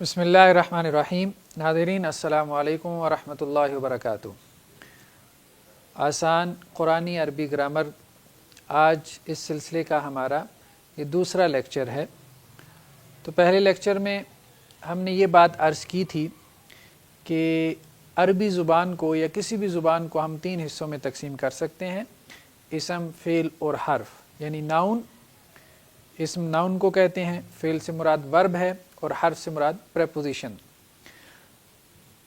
بسم اللہ الرحمن الرحیم۔ ناظرین السلام علیکم ورحمۃ اللہ وبرکاتہ۔ آسان قرآنی عربی گرامر آج اس سلسلے کا ہمارا یہ دوسرا لیکچر ہے۔ تو پہلے لیکچر میں ہم نے یہ بات عرض کی تھی کہ عربی زبان کو یا کسی بھی زبان کو ہم تین حصوں میں تقسیم کر سکتے ہیں: اسم، فعل اور حرف۔ یعنی ناؤن، اسم ناؤن کو کہتے ہیں، فعل سے مراد ورب ہے اور حرف سے مراد پریپوزیشن۔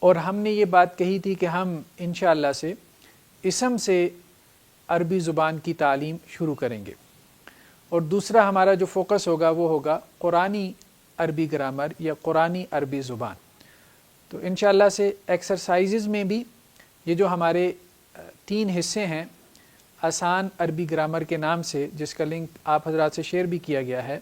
اور ہم نے یہ بات کہی تھی کہ ہم انشاءاللہ سے اسم سے عربی زبان کی تعلیم شروع کریں گے، اور دوسرا ہمارا جو فوکس ہوگا وہ ہوگا قرآنی عربی گرامر یا قرآنی عربی زبان۔ تو انشاءاللہ سے ایکسرسائزز میں بھی یہ جو ہمارے تین حصے ہیں آسان عربی گرامر کے نام سے، جس کا لنک آپ حضرات سے شیئر بھی کیا گیا ہے،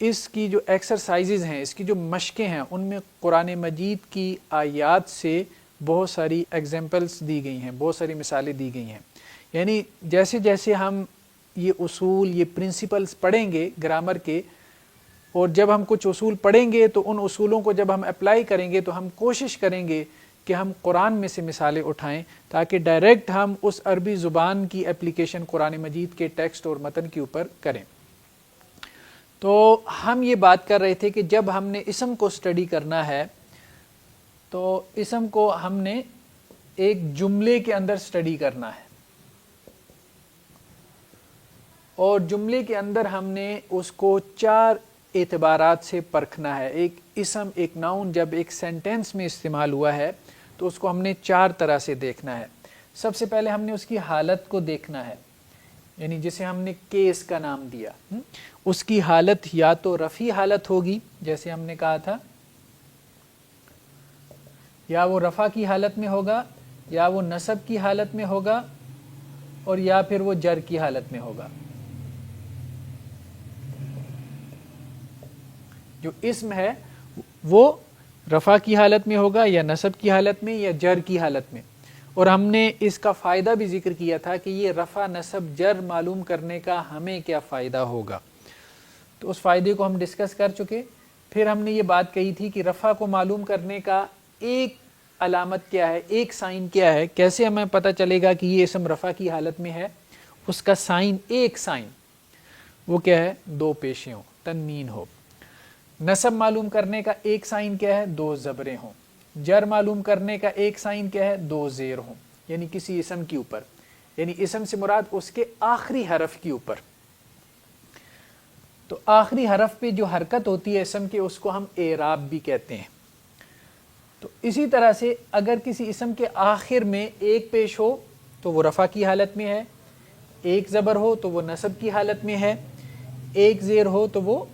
اس کی جو ایکسرسائزز ہیں، اس کی جو مشقیں ہیں، ان میں قرآن مجید کی آیات سے بہت ساری ایگزامپلس دی گئی ہیں، بہت ساری مثالیں دی گئی ہیں۔ یعنی جیسے جیسے ہم یہ اصول، یہ پرنسپلس پڑھیں گے گرامر کے، اور جب ہم کچھ اصول پڑھیں گے تو ان اصولوں کو جب ہم اپلائی کریں گے تو ہم کوشش کریں گے کہ ہم قرآن میں سے مثالیں اٹھائیں، تاکہ ڈائریکٹ ہم اس عربی زبان کی اپلیکیشن قرآن مجید کے ٹیکسٹ اور متن کے اوپر کریں۔ تو ہم یہ بات کر رہے تھے کہ جب ہم نے اسم کو اسٹڈی کرنا ہے تو اسم کو ہم نے ایک جملے کے اندر اسٹڈی کرنا ہے، اور جملے کے اندر ہم نے اس کو چار اعتبارات سے پرکھنا ہے۔ ایک اسم، ایک ناؤن جب ایک سینٹینس میں استعمال ہوا ہے تو اس کو ہم نے چار طرح سے دیکھنا ہے۔ سب سے پہلے ہم نے اس کی حالت کو دیکھنا ہے، یعنی جسے ہم نے کیس کا نام دیا، اس کی حالت یا تو رفعی حالت ہوگی، جیسے ہم نے کہا تھا، یا وہ رفع کی حالت میں ہوگا، یا وہ نصب کی حالت میں ہوگا، اور یا پھر وہ جر کی حالت میں ہوگا۔ جو اسم ہے وہ رفع کی حالت میں ہوگا، یا نصب کی حالت میں، یا جر کی حالت میں۔ اور ہم نے اس کا فائدہ بھی ذکر کیا تھا کہ یہ رفع، نصب، جر معلوم کرنے کا ہمیں کیا فائدہ ہوگا، تو اس فائدے کو ہم ڈسکس کر چکے۔ پھر ہم نے یہ بات کہی تھی کہ رفع کو معلوم کرنے کا ایک علامت کیا ہے، ایک سائن کیا ہے، کیسے ہمیں پتہ چلے گا کہ یہ اسم رفع کی حالت میں ہے۔ اس کا سائن، ایک سائن، وہ کیا ہے؟ دو پیشیں ہوں، تنوین ہو۔ نصب معلوم کرنے کا ایک سائن کیا ہے؟ دو زبریں ہوں۔ جر معلوم کرنے کا ایک سائن کیا ہے؟ دو زیر ہوں، یعنی کسی اسم کے اوپر، یعنی اسم سے مراد اس کے آخری حرف کے اوپر۔ تو آخری حرف پہ جو حرکت ہوتی ہے اسم کے، اس کو ہم اعراب بھی کہتے ہیں۔ تو اسی طرح سے اگر کسی اسم کے آخر میں ایک پیش ہو تو وہ رفع کی حالت میں ہے، ایک زبر ہو تو وہ نصب کی حالت میں ہے، ایک زیر ہو تو وہ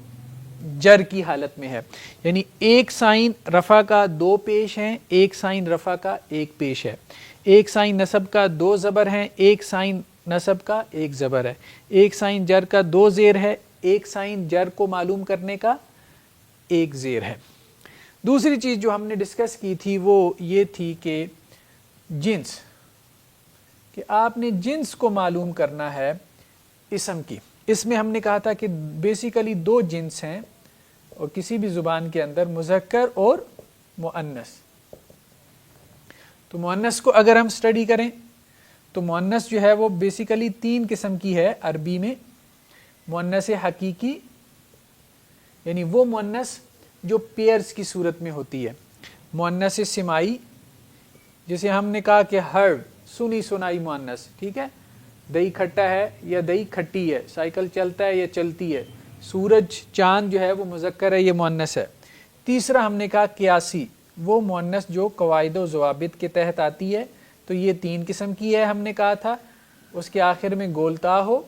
جر کی حالت میں ہے۔ یعنی ایک سائن رفع کا دو پیش ہیں، ایک سائن رفع کا ایک پیش ہے، ایک سائن نصب کا دو زبر ہیں، ایک سائن نصب کا ایک زبر ہے، ایک سائن جر کا دو زیر ہے، ایک سائن جر کو معلوم کرنے کا ایک زیر ہے۔ دوسری چیز جو ہم نے ڈسکس کی تھی وہ یہ تھی کہ جنس، کہ آپ نے جنس کو معلوم کرنا ہے اسم کی۔ اس میں ہم نے کہا تھا کہ بیسیکلی دو جنس ہیں، اور کسی بھی زبان کے اندر مذکر اور مؤنث۔ تو مؤنث کو اگر ہم اسٹڈی کریں تو مؤنث جو ہے وہ بیسیکلی تین قسم کی ہے عربی میں۔ مؤنث حقیقی، یعنی وہ مؤنث جو پیئرز کی صورت میں ہوتی ہے۔ مؤنث سماعی، جسے ہم نے کہا کہ ہرڈ، سنی سنائی مؤنث، ٹھیک ہے، دہی کھٹا ہے یا دہی کھٹی ہے، سائیکل چلتا ہے یا چلتی ہے، سورج چاند جو ہے وہ مذکر ہے، یہ مؤنث ہے۔ تیسرا ہم نے کہا قیاسی، وہ مؤنث جو قواعد و ضوابط کے تحت آتی ہے۔ تو یہ تین قسم کی ہے ہم نے کہا تھا۔ اس کے آخر میں گولتا ہو،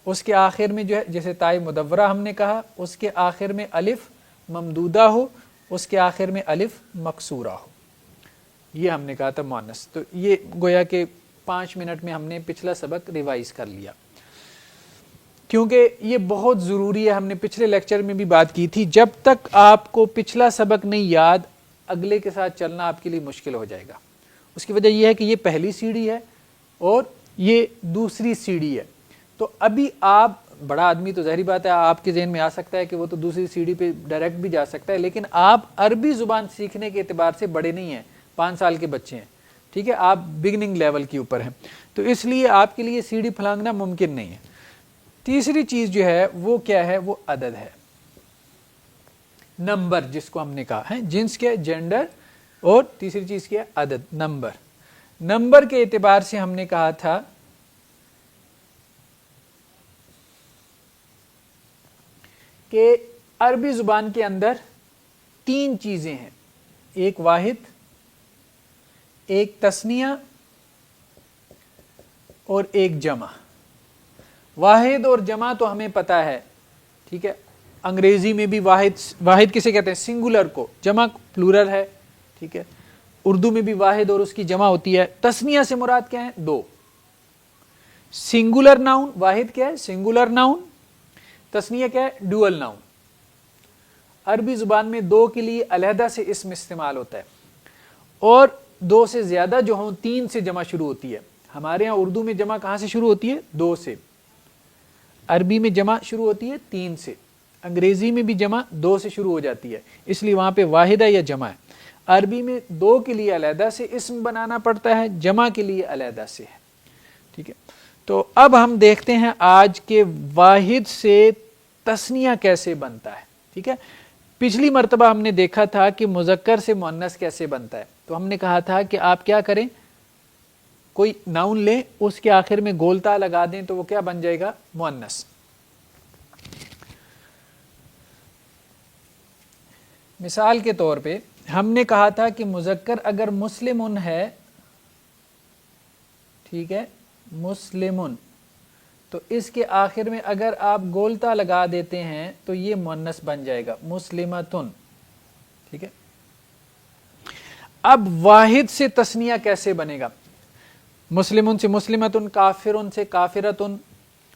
اس کے آخر میں جو ہے جیسے تائے مدورہ ہم نے کہا، اس کے آخر میں الف ممدودہ ہو، اس کے آخر میں الف مکسورہ ہو، یہ ہم نے کہا تھا مؤنث۔ تو یہ گویا کہ 5 منٹ میں ہم نے پچھلا سبق ریوائز کر لیا، کیونکہ یہ بہت ضروری ہے۔ ہم نے پچھلے لیکچر میں بھی بات کی تھی، جب تک آپ کو پچھلا سبق نہیں یاد، اگلے کے ساتھ چلنا آپ کے لیے مشکل ہو جائے گا۔ اس کی وجہ یہ ہے کہ یہ پہلی سیڑھی ہے اور یہ دوسری سیڑھی ہے۔ تو ابھی آپ بڑا آدمی تو ظاہری بات ہے آپ کے ذہن میں آ سکتا ہے کہ وہ تو دوسری سیڑھی پہ ڈائریکٹ بھی جا سکتا ہے، لیکن آپ عربی زبان سیکھنے کے اعتبار سے بڑے نہیں ہیں، 5 سال کے بچے ہیں، ٹھیک ہے، آپ بگننگ لیول کے اوپر ہیں، تو اس لیے آپ کے لیے سیڑھی پھلانگنا ممکن نہیں ہے۔ تیسری چیز جو ہے وہ کیا ہے؟ وہ عدد ہے، نمبر جس کو ہم نے کہا ہے، جنس کے جینڈر، اور تیسری چیز کیا ہے؟ عدد، نمبر۔ نمبر کے اعتبار سے ہم نے کہا تھا کہ عربی زبان کے اندر 3 چیزیں ہیں، ایک واحد، ایک تثنیہ اور ایک جمع۔ واحد اور جمع تو ہمیں پتا ہے، ٹھیک ہے، انگریزی میں بھی واحد کسے کہتے ہیں؟ سنگولر کو، جمع پلورل ہے، ٹھیک ہے، اردو میں بھی واحد اور اس کی جمع ہوتی ہے۔ تثنیہ سے مراد کیا ہے؟ 2۔ سنگولر ناؤن، واحد کیا ہے؟ سنگولر ناؤن، تثنیہ کیا ہے؟ Dual noun. عربی زبان میں 2 کے لیے علیحدہ سے اسم استعمال ہوتا ہے، اور 2 سے زیادہ جو ہوں 3 سے جمع شروع ہوتی ہے۔ ہمارے ہاں اردو میں جمع کہاں سے شروع ہوتی ہے؟ 2 سے۔ عربی میں جمع شروع ہوتی ہے 3 سے، انگریزی میں بھی جمع 2 سے شروع ہو جاتی ہے، اس لیے وہاں پہ واحد ہے یا جمع ہے۔ عربی میں 2 کے لیے علیحدہ سے اسم بنانا پڑتا ہے، جمع کے لیے علیحدہ سے ہے، ٹھیک ہے۔ تو اب ہم دیکھتے ہیں آج کے واحد سے تثنیہ کیسے بنتا ہے، ٹھیک ہے۔ پچھلی مرتبہ ہم نے دیکھا تھا کہ مذکر سے مؤنث کیسے بنتا ہے، تو ہم نے کہا تھا کہ آپ کیا کریں، کوئی ناؤن لیں، اس کے آخر میں گولتا لگا دیں تو وہ کیا بن جائے گا؟ مؤنث۔ مثال کے طور پہ ہم نے کہا تھا کہ مذکر اگر مسلمن ہے، ٹھیک ہے، مسلمن، تو اس کے آخر میں اگر آپ گولتا لگا دیتے ہیں تو یہ مؤنث بن جائے گا، مسلمتن، ٹھیک ہے۔ اب واحد سے تثنیہ کیسے بنے گا؟ مسلمن سے مسلمتن، کافرن سے کافرتن،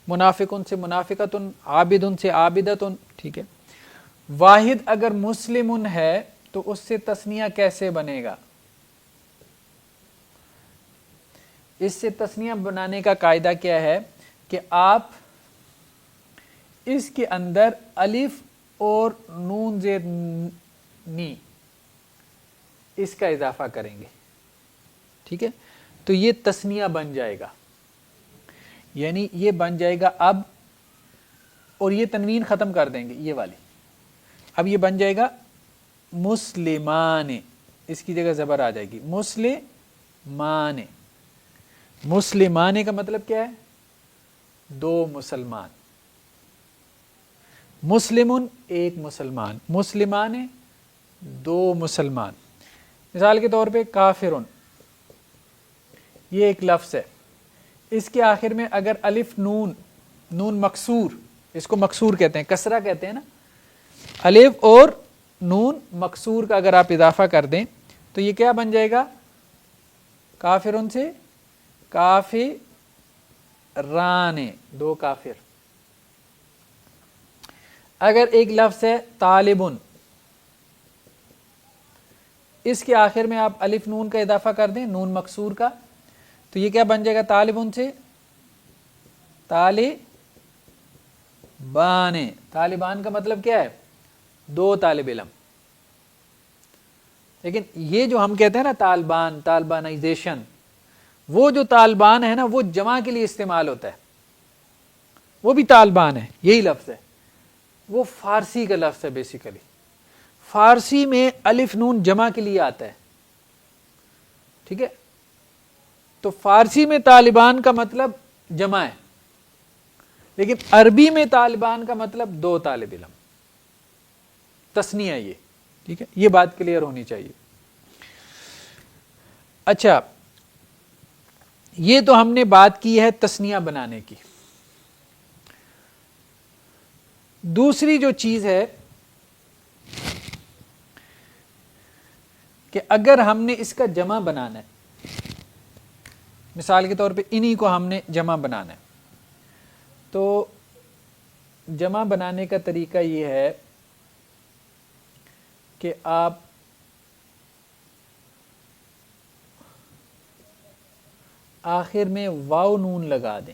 منافقن سے منافقتن، عابدن سے عابدتن، ٹھیک ہے۔ واحد اگر مسلمن ہے تو اس سے تثنیہ کیسے بنے گا؟ اس سے تثنیہ بنانے کا قاعدہ کیا ہے کہ آپ اس کے اندر الف اور نون زیر نی اس کا اضافہ کریں گے، ٹھیک ہے، تو یہ تثنیہ بن جائے گا، یعنی یہ بن جائے گا اب، اور یہ تنوین ختم کر دیں گے یہ والی، اب یہ بن جائے گا مسلمان، اس کی جگہ زبر آ جائے گی، مسلمان۔ مسلمان کا مطلب کیا ہے؟ 2 مسلمان، مسلمن ایک مسلمان، مسلمان 2 مسلمان۔ مثال کے طور پہ کافرن، یہ ایک لفظ ہے، اس کے آخر میں اگر الف نون مکسور، اس کو مکسور کہتے ہیں، کسرہ کہتے ہیں نا، الف اور نون مکسور کا اگر آپ اضافہ کر دیں تو یہ کیا بن جائے گا؟ کافرن سے کافران، 2 کافر۔ اگر ایک لفظ ہے طالبن، اس کے آخر میں آپ الف نون کا اضافہ کر دیں، نون مکسور کا، تو یہ کیا بن جائے گا؟ طالبن سے طالبان۔ طالبان کا مطلب کیا ہے؟ 2 طالب علم۔ لیکن یہ جو ہم کہتے ہیں نا طالبان، طالبانائزیشن، وہ جو طالبان ہے نا وہ جمع کے لیے استعمال ہوتا ہے، وہ بھی طالبان ہے، یہی لفظ ہے، وہ فارسی کا لفظ ہے بیسیکلی۔ فارسی میں الف نون جمع کے لیے آتا ہے، ٹھیک ہے، تو فارسی میں طالبان کا مطلب جمع ہے، لیکن عربی میں طالبان کا مطلب 2 طالب علم، تثنیہ یہ، ٹھیک ہے، یہ بات کلیئر ہونی چاہیے۔ اچھا، یہ تو ہم نے بات کی ہے تثنیہ بنانے کی۔ دوسری جو چیز ہے کہ اگر ہم نے اس کا جمع بنانا ہے، مثال کے طور پہ انہی کو ہم نے جمع بنانا ہے، تو جمع بنانے کا طریقہ یہ ہے کہ آپ آخر میں واو نون لگا دیں،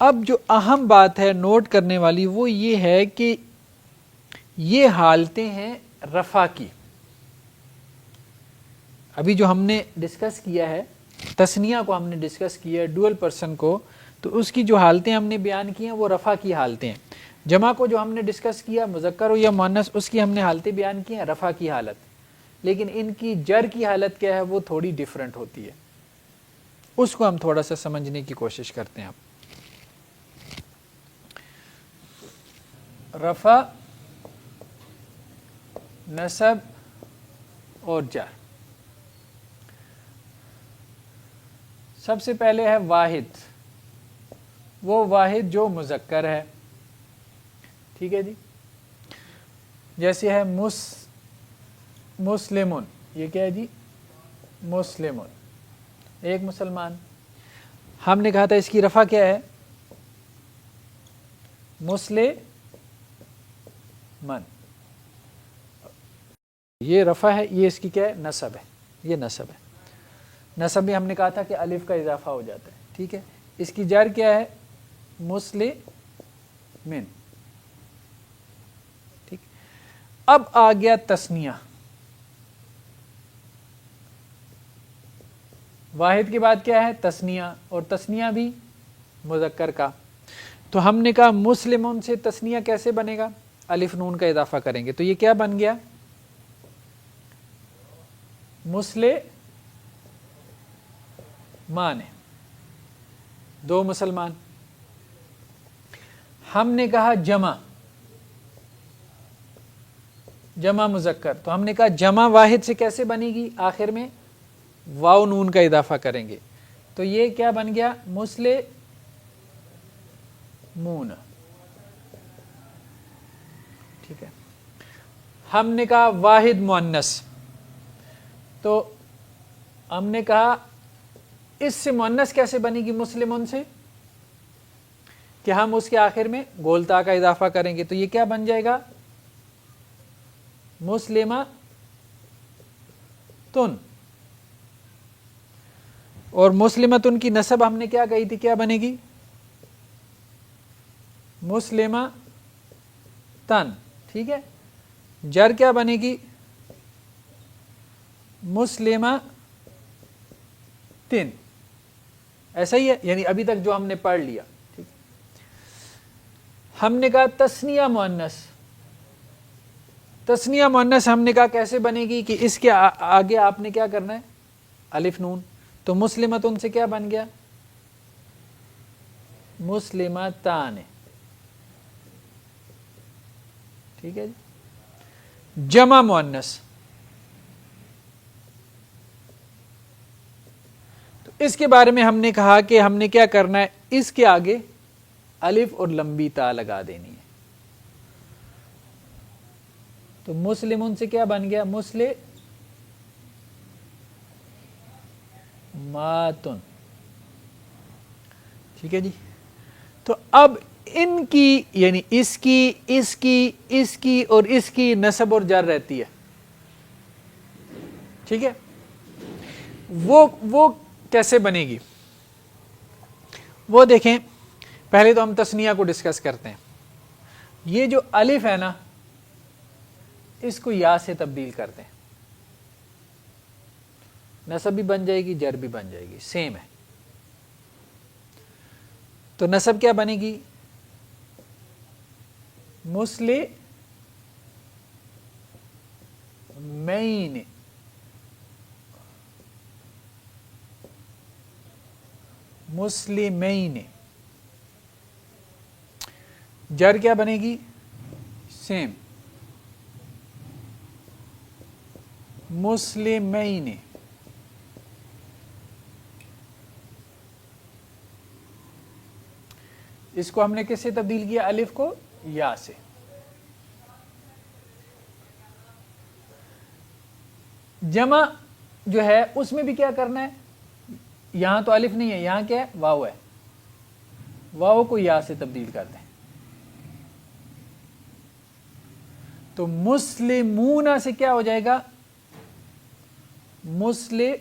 اب جو اہم بات ہے نوٹ کرنے والی وہ یہ ہے کہ یہ حالتیں ہیں رفع کی. ابھی جو ہم نے ڈسکس کیا ہے تثنیہ کو ہم نے ڈسکس کیا ہے ڈوئل پرسن کو, تو اس کی جو حالتیں ہم نے بیان کی ہیں وہ رفع کی حالتیں ہیں. جمع کو جو ہم نے ڈسکس کیا مذکر ہو یا مؤنث اس کی ہم نے حالتیں بیان کی ہیں رفع کی حالت, لیکن ان کی جر کی حالت کیا ہے وہ تھوڑی ڈیفرنٹ ہوتی ہے, اس کو ہم تھوڑا سا سمجھنے کی کوشش کرتے ہیں. اب رفع, نصب اور جر. سب سے پہلے ہے واحد, وہ واحد جو مذکر ہے, ٹھیک ہے جی. جیسے ہے مسلمون, یہ کیا ہے جی مسلمون, ایک مسلمان. ہم نے کہا تھا اس کی رفع کیا ہے مسلمن, یہ رفع ہے, یہ اس کی کیا ہے نصب ہے, یہ نصب ہے. نصب میں ہم نے کہا تھا کہ الف کا اضافہ ہو جاتا ہے, ٹھیک ہے. اس کی جر کیا ہے مسلمن, ٹھیک. اب آ گیا تثنیہ, واحد کے بعد کیا ہے تثنیہ, اور تثنیہ بھی مذکر کا. تو ہم نے کہا مسلمون سے تثنیہ کیسے بنے گا, الف نون کا اضافہ کریں گے, تو یہ کیا بن گیا مسلمان, دو مسلمان. ہم نے کہا جمع مذکر, تو ہم نے کہا جمع واحد سے کیسے بنے گی, آخر میں واو نون کا اضافہ کریں گے, تو یہ کیا بن گیا مسلمون, ٹھیک ہے. ہم نے کہا واحد مؤنث, تو ہم نے کہا اس سے مؤنث کیسے بنے گی مسلمون سے, کہ ہم اس کے آخر میں گولتا کا اضافہ کریں گے, تو یہ کیا بن جائے گا مسلمتن, اور مسلمتن کی نسب ہم نے کیا کہی تھی کیا بنے گی مسلمتن, ٹھیک ہے. جر کیا بنے گی مسلمتن, ایسا ہی ہے, یعنی ابھی تک جو ہم نے پڑھ لیا, ٹھیک. ہم نے کہا تثنیہ مؤنث, تثنیہ مؤنث ہم نے کہا کیسے بنے گی کہ اس کے آگے آپ نے کیا کرنا ہے الف نون, تو مسلمتن سے کیا بن گیا مسلمتان, ٹھیک ہے جی. جمع مؤنث, تو اس کے بارے میں ہم نے کہا کہ ہم نے کیا کرنا ہے, اس کے آگے الف اور لمبی تا لگا دینی ہے. تو مسلمون سے کیا بن گیا مسلماتن, ٹھیک ہے جی. تو اب ان کی یعنی اس کی اور اس کی نسب اور جر رہتی ہے, ٹھیک ہے. وہ کیسے بنے گی وہ دیکھیں. پہلے تو ہم تثنیہ کو ڈسکس کرتے ہیں. یہ جو الف ہے نا اس کو یا سے تبدیل کرتے ہیں, نسب بھی بن جائے گی جر بھی بن جائے گی, سیم ہے. تو نسب کیا بنے گی مسلمین, مسلمین. جر کیا بنے گی سیم مسلمین. اس کو ہم نے کس سے تبدیل کیا الف کو یا سے. جمع جو ہے اس میں بھی کیا کرنا ہے, یہاں تو الف نہیں ہے, یہاں کیا ہے واو ہے, واو کو یا سے تبدیل کرتے ہیں. تو مسلمون سے کیا ہو جائے گا مسلمین.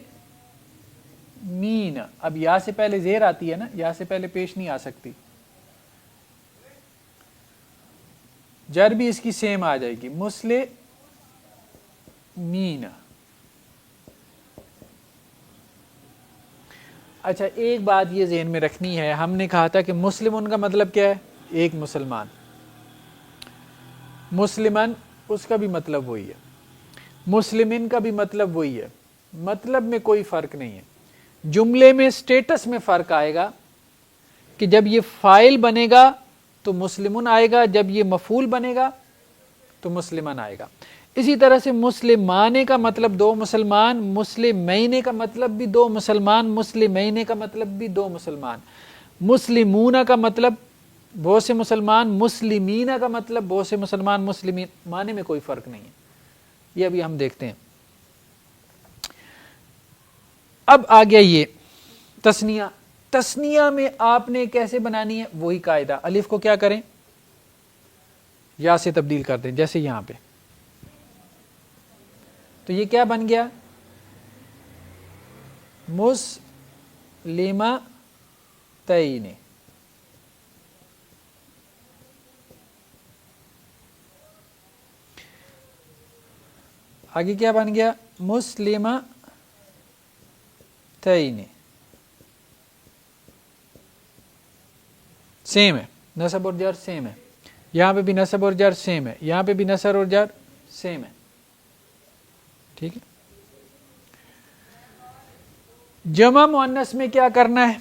اب یا سے پہلے زیر آتی ہے نا, یا سے پہلے پیش نہیں آ سکتی, جر بھی اس کی سیم آ جائے گی، مسلمین۔ اچھا ایک بات یہ ذہن میں رکھنی ہے، ہم نے کہا تھا کہ مسلمون کا مطلب کیا ہے؟ ایک مسلمان۔ مسلمن اس کا بھی مطلب وہی ہے، مسلمین کا بھی مطلب وہی ہے، مطلب میں کوئی فرق نہیں ہے۔ جملے میں سٹیٹس میں فرق آئے گا کہ جب یہ فاعل بنے گا تو مسلمون آئے گا، جب یہ مفعول بنے گا تو مسلمان آئے گا۔ اسی طرح سے مسلمانے کا مطلب دو مسلمان، مسلمین کا مطلب بھی دو مسلمان، مسلمین کا مطلب بھی دو مسلمان، مسلمون کا مطلب بہت سے مسلمان، مسلمین کا مطلب بہت سے مسلمان، مسلمین معنی میں کوئی فرق نہیں ہے۔ یہ ابھی ہم دیکھتے ہیں۔ اب آ گیا یہ تثنیہ۔ تثنیہ میں آپ نے کیسے بنانی ہے؟ وہی قاعدہ، الف کو کیا کریں؟ یا سے تبدیل کر دیں، جیسے یہاں پہ۔ تو یہ کیا بن گیا؟ مسلمتین۔ آگے کیا بن گیا؟ مسلمتین۔ سیم ہے، نصب اور جر سیم ہے، یہاں پہ بھی نصب اور جر سیم ہے، یہاں پہ بھی نصب اور جر سیم ہے، ٹھیک ہے۔ جمع مؤنث میں کیا کرنا ہے؟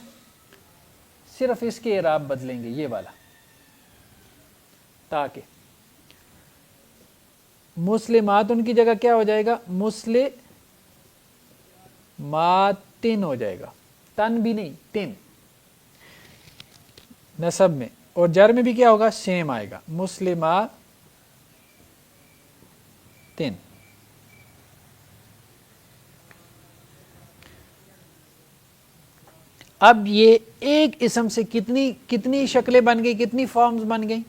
صرف اس کے اعراب بدلیں گے، یہ والا، تاکہ مسلمات ان کی جگہ کیا ہو جائے گا؟ مسلماتن ہو جائے گا، تن بھی نہیں، تن نصب میں، اور جر میں بھی کیا ہوگا؟ سیم آئے گا، مسلماتن۔ اب یہ ایک اسم سے کتنی شکلیں بن گئی، کتنی فارمز بن گئی؟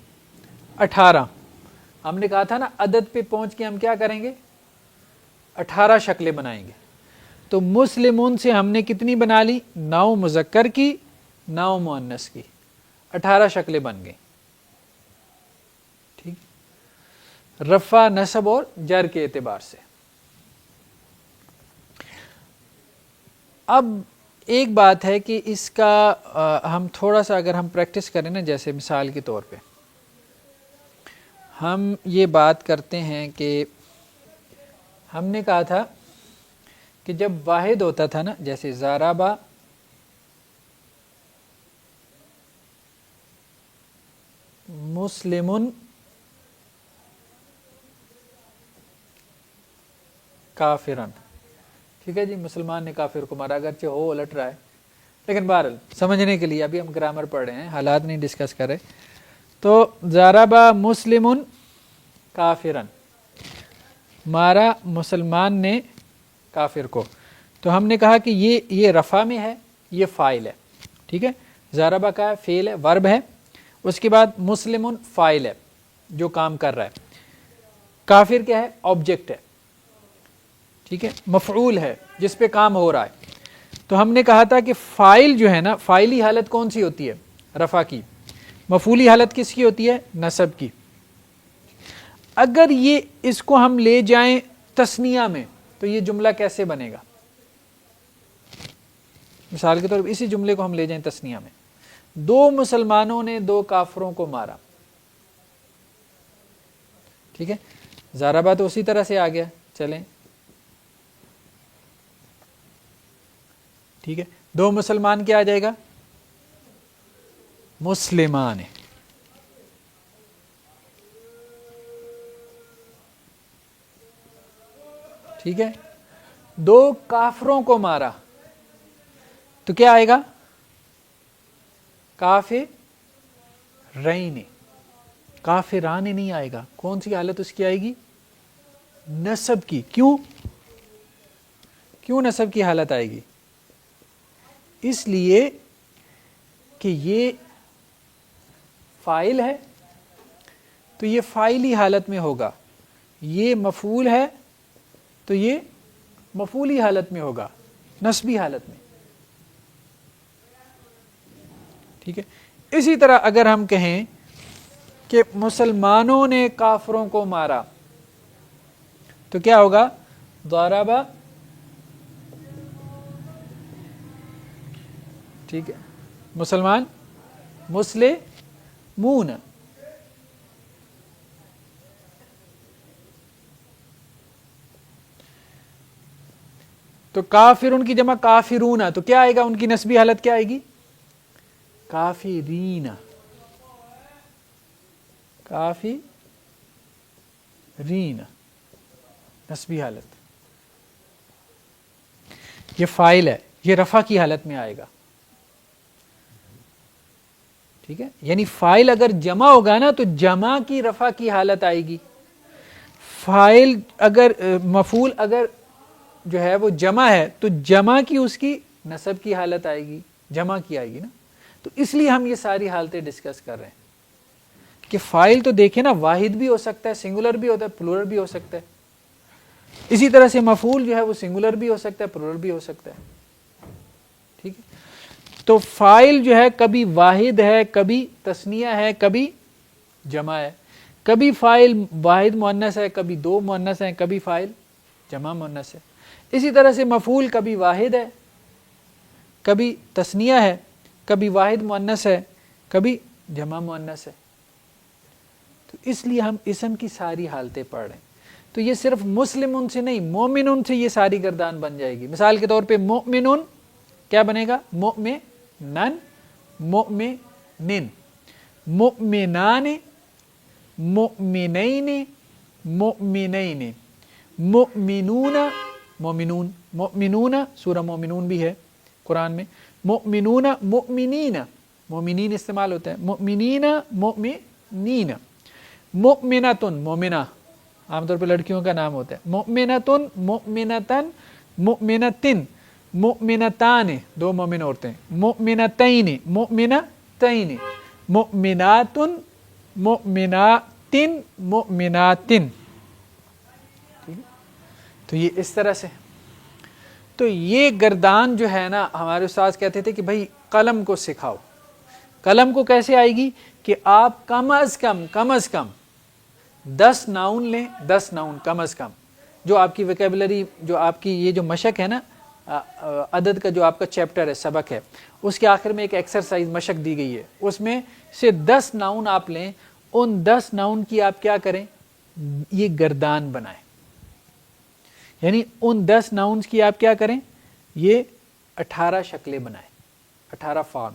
18۔ ہم نے کہا تھا نا عدد پہ پہنچ کے ہم کیا کریں گے؟ 18 شکلیں بنائیں گے۔ تو مسلمون سے ہم نے کتنی بنا لی؟ 9 مذکر کی، 9 مؤنث کی، 18 شکلیں بن گئی، ٹھیک۔ رفع، نصب اور جر کے اعتبار سے۔ اب ایک بات ہے کہ اس کا ہم تھوڑا سا اگر ہم پریکٹس کریں نا، جیسے مثال کے طور پہ ہم یہ بات کرتے ہیں کہ ہم نے کہا تھا کہ جب واحد ہوتا تھا نا، جیسے ضربہ مسلمن کافرن، ٹھیک ہے جی، مسلمان نے کافر کو مارا، اگرچہ ہو الٹ رہا ہے، لیکن بہرحال سمجھنے کے لیے ابھی ہم گرامر پڑھ رہے ہیں، حالات نہیں ڈسکس کرے۔ تو ضربہ مسلمن کافرن، مارا مسلمان نے کافر کو۔ تو ہم نے کہا کہ یہ رفع میں ہے، یہ فاعل ہے، ٹھیک ہے۔ ضربہ کا فعل ہے، ورب ہے، اس کے بعد مسلمن فاعل ہے جو کام کر رہا ہے، کافر کیا ہے؟ آبجیکٹ ہے، ٹھیک ہے، مفعول ہے جس پہ کام ہو رہا ہے۔ تو ہم نے کہا تھا کہ فاعل جو ہے نا، فاعلی حالت کون سی ہوتی ہے؟ رفع کی۔ مفعولی حالت کس کی ہوتی ہے؟ نصب کی۔ اگر یہ اس کو ہم لے جائیں تثنیہ میں تو یہ جملہ کیسے بنے گا؟ مثال کے طور پر اسی جملے کو ہم لے جائیں تثنیہ میں، 2 مسلمانوں نے 2 کافروں کو مارا، ٹھیک ہے۔ ضربہ تو اسی طرح سے آ گیا، چلیں، ٹھیک ہے۔ 2 مسلمان کیا آ جائے گا؟ مسلمان، ٹھیک ہے۔ 2 کافروں کو مارا تو کیا آئے گا؟ کافرین، کافران نہیں آئے گا۔ کون سی حالت اس کی آئے گی؟ نصب کی۔ کیوں نصب کی حالت آئے گی؟ اس لیے کہ یہ فاعل ہے تو یہ فاعلی حالت میں ہوگا، یہ مفعول ہے تو یہ مفعولی حالت میں ہوگا، نصبی حالت میں، ٹھیک ہے۔ اسی طرح اگر ہم کہیں کہ مسلمانوں نے کافروں کو مارا تو کیا ہوگا؟ ضرب، ٹھیک ہے، مسلمان، مسلمون، تو کافرون کی جمع کافرون، تو کیا آئے گا؟ ان کی نسبی حالت کیا آئے گی؟ کافرین، کافرین نسبی حالت. یہ فاعل ہے، یہ رفع کی حالت میں آئے گا. ٹھیک ہے، یعنی فاعل اگر جمع ہوگا نا تو جمع کی رفع کی حالت آئے گی. فاعل اگر مفعول اگر جو ہے وہ جمع ہے تو جمع کی اس کی نصب کی حالت آئے گی، جمع کی آئے گی نا. تو اس لیے ہم یہ ساری حالتیں ڈسکس کر رہے ہیں کہ فاعل تو دیکھیں نا، واحد بھی ہو سکتا ہے، سنگولر بھی ہوتا ہے، پلورل بھی ہو سکتا ہے. اسی طرح سے مفعول جو ہے وہ سنگولر بھی ہو سکتا ہے، پلورل بھی ہو سکتا ہے. ٹھیک ہے، تو فاعل جو ہے کبھی واحد ہے، کبھی تثنیہ ہے، کبھی جمع ہے. کبھی فاعل واحد مؤنث ہے، کبھی دو مؤنث ہیں، کبھی فاعل جمع مؤنث ہے. اسی طرح سے مفعول کبھی واحد ہے، کبھی تثنیہ ہے، کبھی واحد مؤنث ہے، کبھی جمع مؤنث ہے. تو اس لیے ہم اسم کی ساری حالتیں پڑھ رہے ہیں. تو یہ صرف مسلمون سے نہیں، مومنون سے یہ ساری گردان بن جائے گی. مثال کے طور پہ مؤمنون کیا بنے گا؟ مؤمنن، مؤمنن، مؤمنان، مؤمنین، مؤمنین، مؤمنون، مومنون، مؤمنون سورہ مومنون بھی ہے قرآن میں، مؤمنون، مؤمنین، مومنین استعمال ہوتا ہے، مؤمنین، مؤمنین، مؤمنتن، مومنہ عام طور پہ لڑکیوں کا نام ہوتا ہے، مؤمنتن، مؤمنتن، مؤمنتن، مؤمنتان دو مومن عورتیں، مؤمنتین، مؤمنتین، مؤمناتن، مؤمناتن، مؤمناتن. تو یہ اس طرح سے. تو یہ گردان جو ہے نا، ہمارے استاد کہتے تھے کہ بھائی قلم کو سکھاؤ. قلم کو کیسے آئے گی؟ کہ آپ کم از کم 10 ناؤن لیں، 10 ناؤن کم از کم. جو آپ کی ویکیبلری، جو آپ کی یہ جو مشق ہے نا، عدد کا جو آپ کا چیپٹر ہے، سبق ہے، اس کے آخر میں ایک ایکسرسائز مشق دی گئی ہے، اس میں سے 10 ناؤن آپ لیں. ان 10 ناؤن کی آپ کیا کریں؟ یہ گردان بنائیں. یعنی ان 10 ناؤنز کی آپ کیا کریں؟ یہ 18 شکلیں بنائیں، 18 فارم.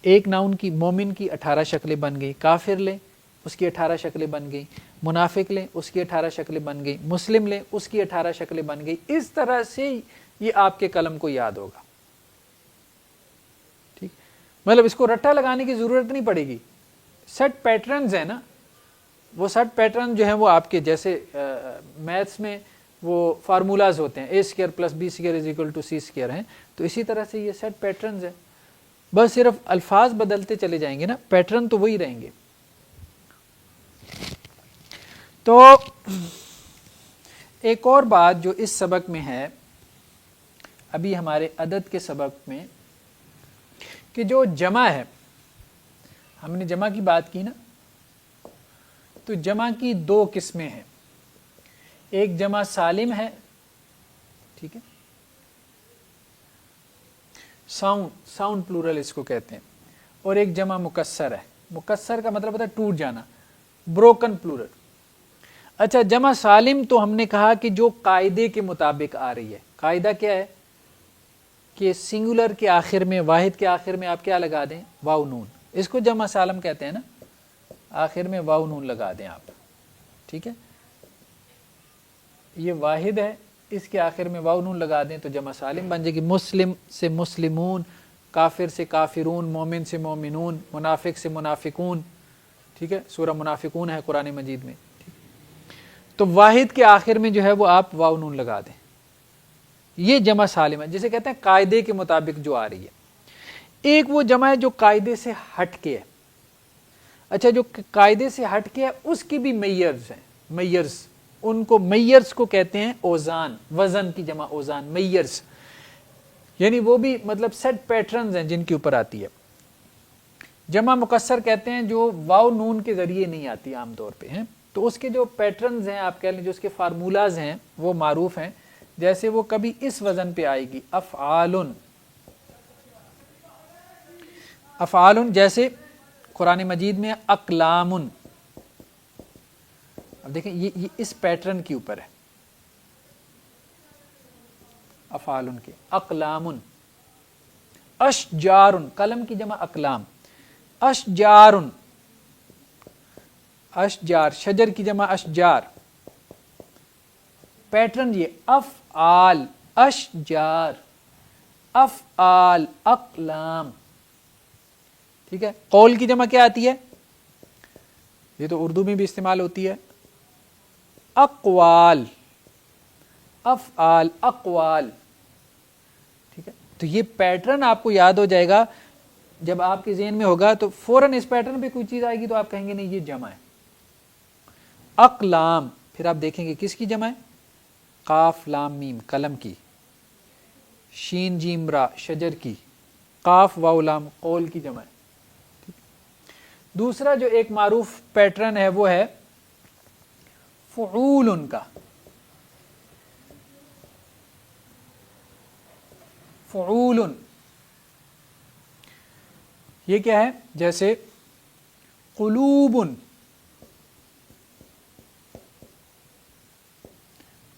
ایک ناؤن کی، مومن کی 18 شکلیں بن گئی. کافر لیں، اس کی 18 شکلیں بن گئی. منافق لیں، اس کی 18 شکلیں بن گئی. مسلم لیں، اس کی 18 شکلیں بن گئی. اس طرح سے یہ آپ کے قلم کو یاد ہوگا. ٹھیک، مطلب اس کو رٹا لگانے کی ضرورت نہیں پڑے گی. سیٹ پیٹرنز ہیں نا، وہ سیٹ پیٹرن جو ہیں وہ آپ کے جیسے میتھس میں وہ فارمولاز ہوتے ہیں، a² + b² = c² ہیں، تو اسی طرح سے یہ سیٹ پیٹرنز ہیں. بس صرف الفاظ بدلتے چلے جائیں گے نا، پیٹرن تو وہی رہیں گے. تو ایک اور بات جو اس سبق میں ہے، ابھی ہمارے عدد کے سبق میں، کہ جو جمع ہے، ہم نے جمع کی بات کی نا، تو جمع کی 2 قسمیں ہیں. ایک جمع سالم ہے، ٹھیک ہے، ساؤنڈ پلورل اس کو کہتے ہیں، اور ایک جمع مکسر ہے. مکسر کا مطلب ہوتا ہے ٹوٹ جانا، بروکن پلورل. اچھا، جمع سالم تو ہم نے کہا کہ جو قاعدے کے مطابق آ رہی ہے. قاعدہ کیا ہے؟ کہ سنگولر کے آخر میں، واحد کے آخر میں آپ کیا لگا دیں؟ واو نون. اس کو جمع سالم کہتے ہیں نا، آخر میں واو نون لگا دیں آپ. ٹھیک ہے، یہ واحد ہے، اس کے آخر میں واو نون لگا دیں تو جمع سالم بن جائے گی. مسلم سے مسلمون، کافر سے کافرون، مومن سے مومنون، منافق سے منافقون. ٹھیک ہے، سورہ منافقون ہے قرآن مجید میں. تو واحد کے آخر میں جو ہے وہ آپ واو نون لگا دیں، یہ جمع سالم ہے، جسے کہتے ہیں قاعدے کے مطابق جو آ رہی ہے. ایک وہ جمع ہے جو قاعدے سے ہٹ کے ہے. اچھا، جو قاعدے سے ہٹ کے ہے اس کی بھی میئرز ہیں. میئرز، ان کو میئرز کو کہتے ہیں اوزان. وزن کی جمع اوزان، میئرز. یعنی وہ بھی مطلب سیٹ پیٹرنز ہیں جن کے اوپر آتی ہے. جمع مکسر کہتے ہیں جو واو نون کے ذریعے نہیں آتی عام طور پہ ہیں، تو اس کے جو پیٹرنز ہیں آپ کہہ لیں، جو اس کے فارمولاز ہیں وہ معروف ہیں. جیسے وہ کبھی اس وزن پہ آئے گی افعالن، افعالن، جیسے قرآن مجید میں اقلامن. اب دیکھیں یہ اس پیٹرن کے اوپر ہے، افعالن کے. اقلامن، اشجارن، قلم کی جمع اقلام، اشجارن، اشجار، شجر کی جمع اشجار. پیٹرن یہ افعال، اشجار، افعال، اقلام. ٹھیک ہے. قول کی جمع کیا آتی ہے؟ یہ تو اردو میں بھی استعمال ہوتی ہے، اقوال، افعال، اقوال. ٹھیک ہے. تو یہ پیٹرن آپ کو یاد ہو جائے گا، جب آپ کے ذہن میں ہوگا تو فوراً اس پیٹرن پہ کوئی چیز آئے گی تو آپ کہیں گے نہیں یہ جمع ہے. اقلام، پھر آپ دیکھیں گے کس کی جمع ہے؟ قاف لام میم، قلم کی. شین جیم را، شجر کی. قاف واو لام، قول کی جمع ہے. دوسرا جو ایک معروف پیٹرن ہے وہ ہے فعول کا. فعول یہ کیا ہے؟ جیسے قلوب،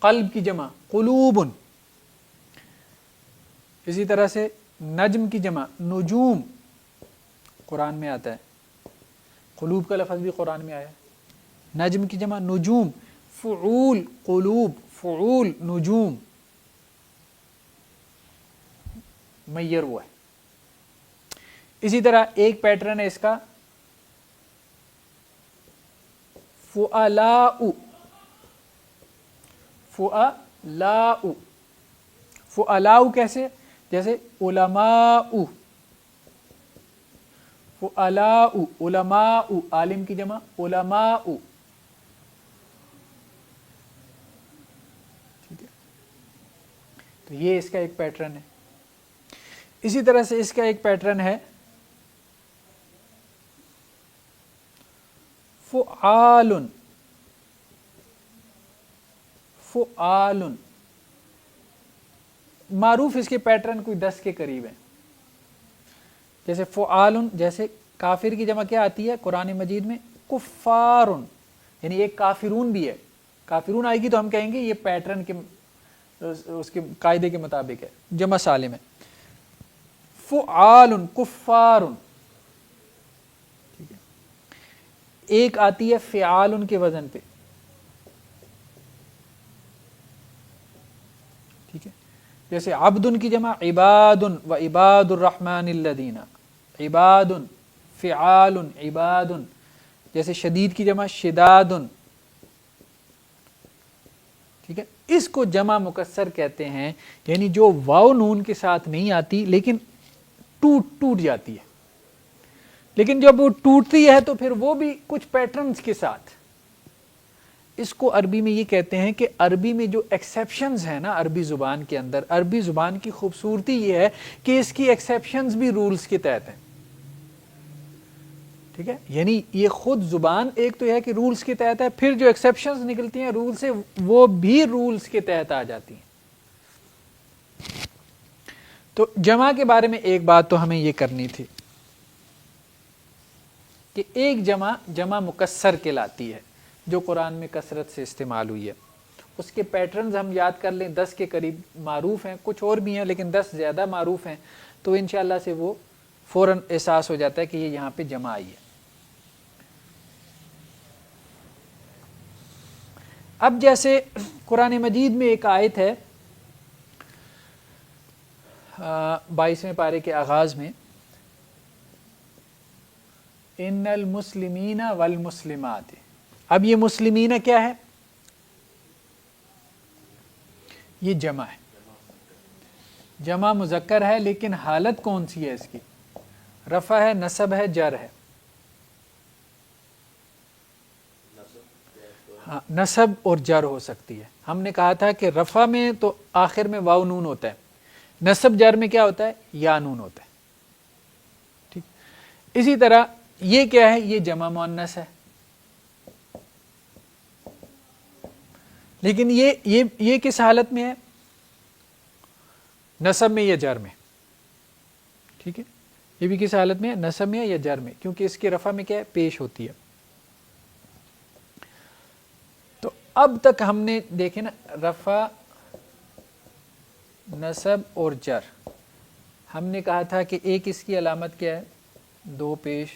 قلب کی جمع قلوب. اسی طرح سے نجم کی جمع نجوم، قرآن میں آتا ہے. قلوب کا لفظ بھی قرآن میں آیا ہے. نجم کی جمع نجوم. فعول قلوب، فعول نجوم، میّر ہوا ہے. اسی طرح ایک پیٹرن ہے اس کا فعلاء، فعلاء. فعلاء کیسے؟ جیسے علماء، فعلاء، علماء، عالم کی جمع علماء. ٹھیک ہے. تو یہ اس کا ایک پیٹرن ہے. اسی طرح سے اس کا ایک پیٹرن ہے فعال، فعال. معروف اس کے پیٹرن کوئی 10 کے قریب ہیں. جیسے فعال، جیسے کافر کی جمع کیا آتی ہے قرآن مجید میں؟ کفار، یعنی ایک کافرون بھی ہے. کافرون آئے گی تو ہم کہیں گے یہ پیٹرن کے اس کے قاعدے کے مطابق ہے، جمع سالم ہے. فعال، کفار. ٹھیک ہے. ایک آتی ہے فعال کے وزن پہ. ٹھیک ہے. جیسے عبد کی جمع عباد و عباد الرحمن الذین، عباد، فعال، عباد. جیسے شدید کی جمع شداد. ٹھیک ہے. اس کو جمع مکسر کہتے ہیں، یعنی جو واو نون کے ساتھ نہیں آتی لیکن ٹوٹ جاتی ہے. لیکن جب وہ ٹوٹتی ہے تو پھر وہ بھی کچھ پیٹرنز کے ساتھ. اس کو عربی میں یہ کہتے ہیں کہ عربی میں جو ایکسیپشنز ہیں نا عربی زبان کے اندر، عربی زبان کی خوبصورتی یہ ہے کہ اس کی ایکسیپشنز بھی رولز کے تحت ہیں. ٹھیک ہے. یعنی یہ خود زبان ایک تو ہے کہ رولز کے تحت ہے، پھر جو ایکسیپشنز نکلتی ہیں رول سے وہ بھی رولز کے تحت آ جاتی ہیں. تو جمع کے بارے میں ایک بات تو ہمیں یہ کرنی تھی کہ ایک جمع مکسر کہلاتی ہے جو قرآن میں کثرت سے استعمال ہوئی ہے. اس کے پیٹرنز ہم یاد کر لیں، 10 کے قریب معروف ہیں، کچھ اور بھی ہیں لیکن 10 زیادہ معروف ہیں. تو انشاءاللہ سے وہ فوراً احساس ہو جاتا ہے کہ یہ یہاں پہ جمع آئی ہے. اب جیسے قرآن مجید میں ایک آیت ہے 22ویں پارے کے آغاز میں، ان المسلمین والمسلمات. اب یہ مسلمین کیا ہے؟ یہ جمع ہے، جمع مذکر ہے، لیکن حالت کون سی ہے اس کی؟ رفع ہے، نصب ہے، جر ہے. ہاں، نصب اور جر ہو سکتی ہے. ہم نے کہا تھا کہ رفع میں تو آخر میں واو نون ہوتا ہے، نصب جر میں کیا ہوتا ہے؟ یا نون ہوتا ہے. ٹھیک. اسی طرح یہ کیا ہے؟ یہ جمع مؤنث ہے، لیکن یہ کس حالت میں ہے؟ نصب میں یا جر میں. ٹھیک ہے، یہ بھی کس حالت میں ہے؟ نصب میں یا جر میں، کیونکہ اس کی رفع میں کیا ہے؟ پیش ہوتی ہے. تو اب تک ہم نے دیکھے نا رفع، نصب اور جر. ہم نے کہا تھا کہ ایک اس کی علامت کیا ہے؟ 2 پیش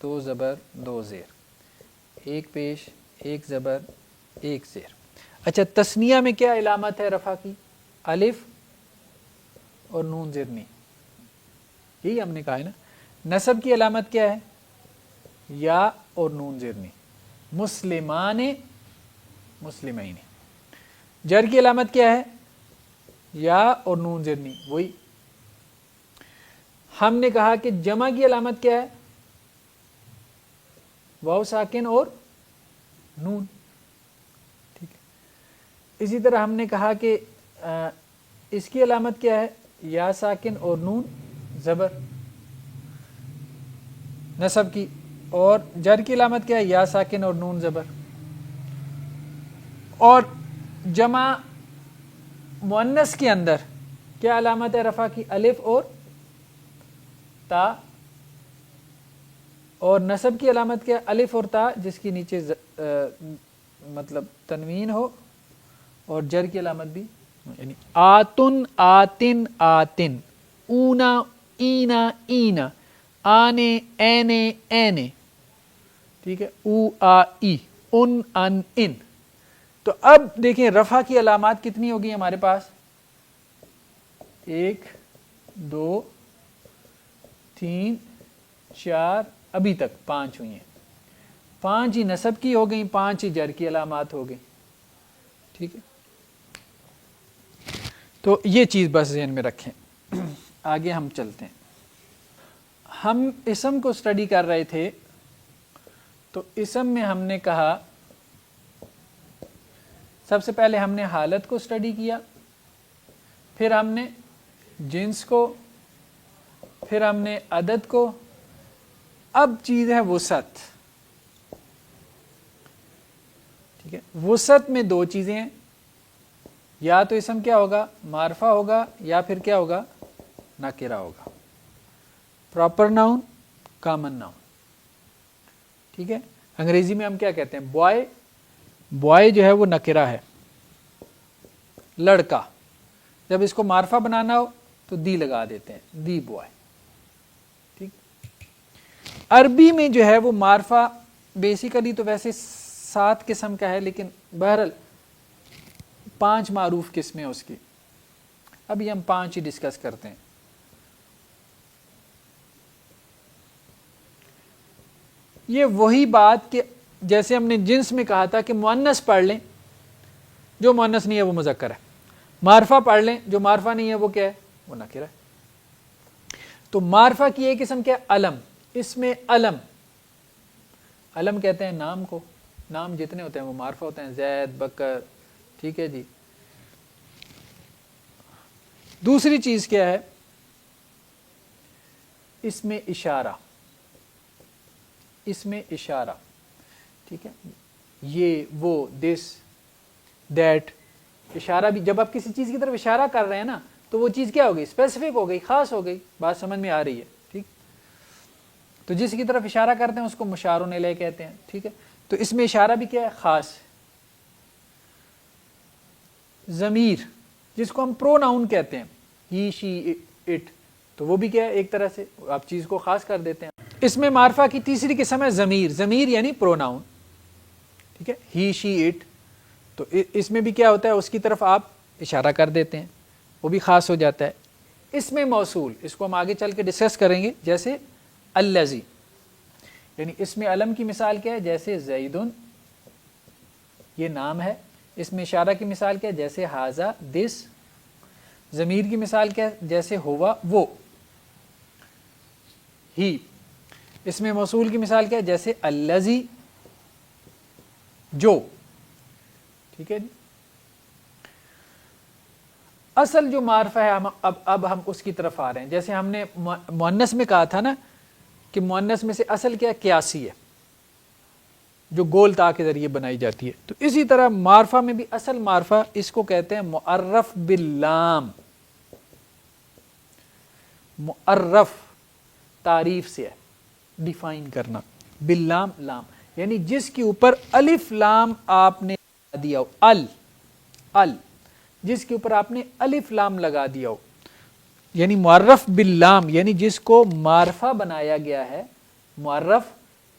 2 زبر 2 زیر، 1 پیش 1 زبر 1 زیر. اچھا، تثنیہ میں کیا علامت ہے رفع کی؟ الف اور نون زرنی، یہی ہم نے کہا ہے نا. نصب کی علامت کیا ہے؟ یا اور نون زرنی، مسلمان مسلمین. جر کی علامت کیا ہے؟ یا اور نون زرنی، وہی. ہم نے کہا کہ جمع کی علامت کیا ہے؟ واو ساکن اور نون. ٹھیک ہے، اسی طرح ہم نے کہا کہ اس کی علامت کیا ہے؟ یا ساکن اور نون زبر نصب کی. اور جر کی علامت کیا ہے؟ یا ساکن اور نون زبر. اور جمع مؤنث کے اندر کیا علامت ہے رفع کی؟ الف اور تا. اور نصب کی علامت کیا؟ الف اور تا جس کی نیچے مطلب تنوین ہو، اور جر کی علامت بھی، یعنی آتن آتن آتن، اونا اینا اینا، آنے اینے اینے. ٹھیک ہے، او آ ای، ان ان ان. تو اب دیکھیں رفع کی علامات کتنی ہوگی ہمارے پاس؟ 1 2 3 4، ابھی تک 5 ہوئی ہیں. 5 ہی نصب کی ہو گئی، 5 ہی جر کی علامات ہو گئی. ٹھیک ہے، تو یہ چیز بس ذہن میں رکھیں. آگے ہم چلتے ہیں. ہم اسم کو اسٹڈی کر رہے تھے، تو اسم میں ہم نے کہا سب سے پہلے ہم نے حالت کو اسٹڈی کیا، پھر ہم نے جنس کو، پھر ہم نے عدد کو. اب چیز ہے وسعت. ٹھیک ہے، وسعت میں 2 چیزیں ہیں، یا تو اسم کیا ہوگا؟ معرفہ ہوگا، یا پھر کیا ہوگا؟ نکرہ ہوگا. Proper noun, common noun. ٹھیک ہے، انگریزی میں ہم کیا کہتے ہیں؟ بوائے. بوائے جو ہے وہ نکرہ ہے، لڑکا. جب اس کو معرفہ بنانا ہو تو دی لگا دیتے ہیں، دی بوائے. ٹھیک، عربی میں جو ہے وہ معرفہ بیسیکلی تو ویسے 7 قسم کا ہے، لیکن بہرحال 5 معروف قسمیں اس کی. ابھی ہم 5 ہی ڈسکس کرتے ہیں. یہ وہی بات کہ جیسے ہم نے جنس میں کہا تھا کہ مؤنث پڑھ لیں، جو مؤنث نہیں ہے وہ مذکر ہے. معرفہ پڑھ لیں، جو معرفہ نہیں ہے وہ کیا ہے؟ وہ نکرہ ہے. تو معرفہ کی ایک قسم کیا ہے؟ علم. اس میں علم، علم کہتے ہیں نام کو. نام جتنے ہوتے ہیں وہ معرفہ ہوتے ہیں، زید، بکر. ٹھیک ہے جی. دوسری چیز کیا ہے؟ اس میں اشارہ. اس میں اشارہ. ٹھیک ہے، یہ وہ، دس، دیٹ. اشارہ بھی جب آپ کسی چیز کی طرف اشارہ کر رہے ہیں نا، تو وہ چیز کیا ہو گئی؟ اسپیسیفک ہو گئی، خاص ہو گئی. بات سمجھ میں آ رہی ہے؟ ٹھیک، تو جس کی طرف اشارہ کرتے ہیں اس کو مشار الیہ کہتے ہیں. ٹھیک ہے، تو اس میں اشارہ بھی کیا ہے؟ خاص. ضمیر جس کو ہم پرو ناؤن کہتے ہیں، ہی، شی، اٹ، تو وہ بھی کیا ہے؟ ایک طرح سے آپ چیز کو خاص کر دیتے ہیں. اس میں معرفہ کی تیسری قسم ہے ضمیر. ضمیر یعنی پرو ناؤن. ٹھیک ہے، ہی، شی، اٹ. تو اس میں بھی کیا ہوتا ہے؟ اس کی طرف آپ اشارہ کر دیتے ہیں، وہ بھی خاص ہو جاتا ہے. اس میں موصول، اس کو ہم آگے چل کے ڈسکس کریں گے. جیسے الذی، یعنی اس میں علم کی مثال کیا ہے؟ جیسے زیدن، یہ نام ہے. اس میں اشارہ کی مثال کیا ہے؟ جیسے ھذا، دس. ضمیر کی مثال کیا ہے؟ جیسے ہوا، وہ. ہی. اس میں موصول کی مثال کیا ہے؟ جیسے الذی، جو. ٹھیک ہے جی. اصل جو معرفہ ہے اب ہم اس کی طرف آ رہے ہیں. جیسے ہم نے مؤنث میں کہا تھا نا کہ مؤنث میں سے اصل کیا ہے؟ قیاسی ہے، جو گول تا کے ذریعے بنائی جاتی ہے. تو اسی طرح معرفہ میں بھی اصل معرفہ اس کو کہتے ہیں معرف باللام. معرف تعریف سے ہے، ڈیفائن کرنا، باللام لام یعنی جس کے اوپر الف لام آپ نے لگا دیا ہو، جس کے اوپر آپ نے الف لام لگا دیا ہو، یعنی معرف باللام یعنی جس کو معرفہ بنایا گیا ہے،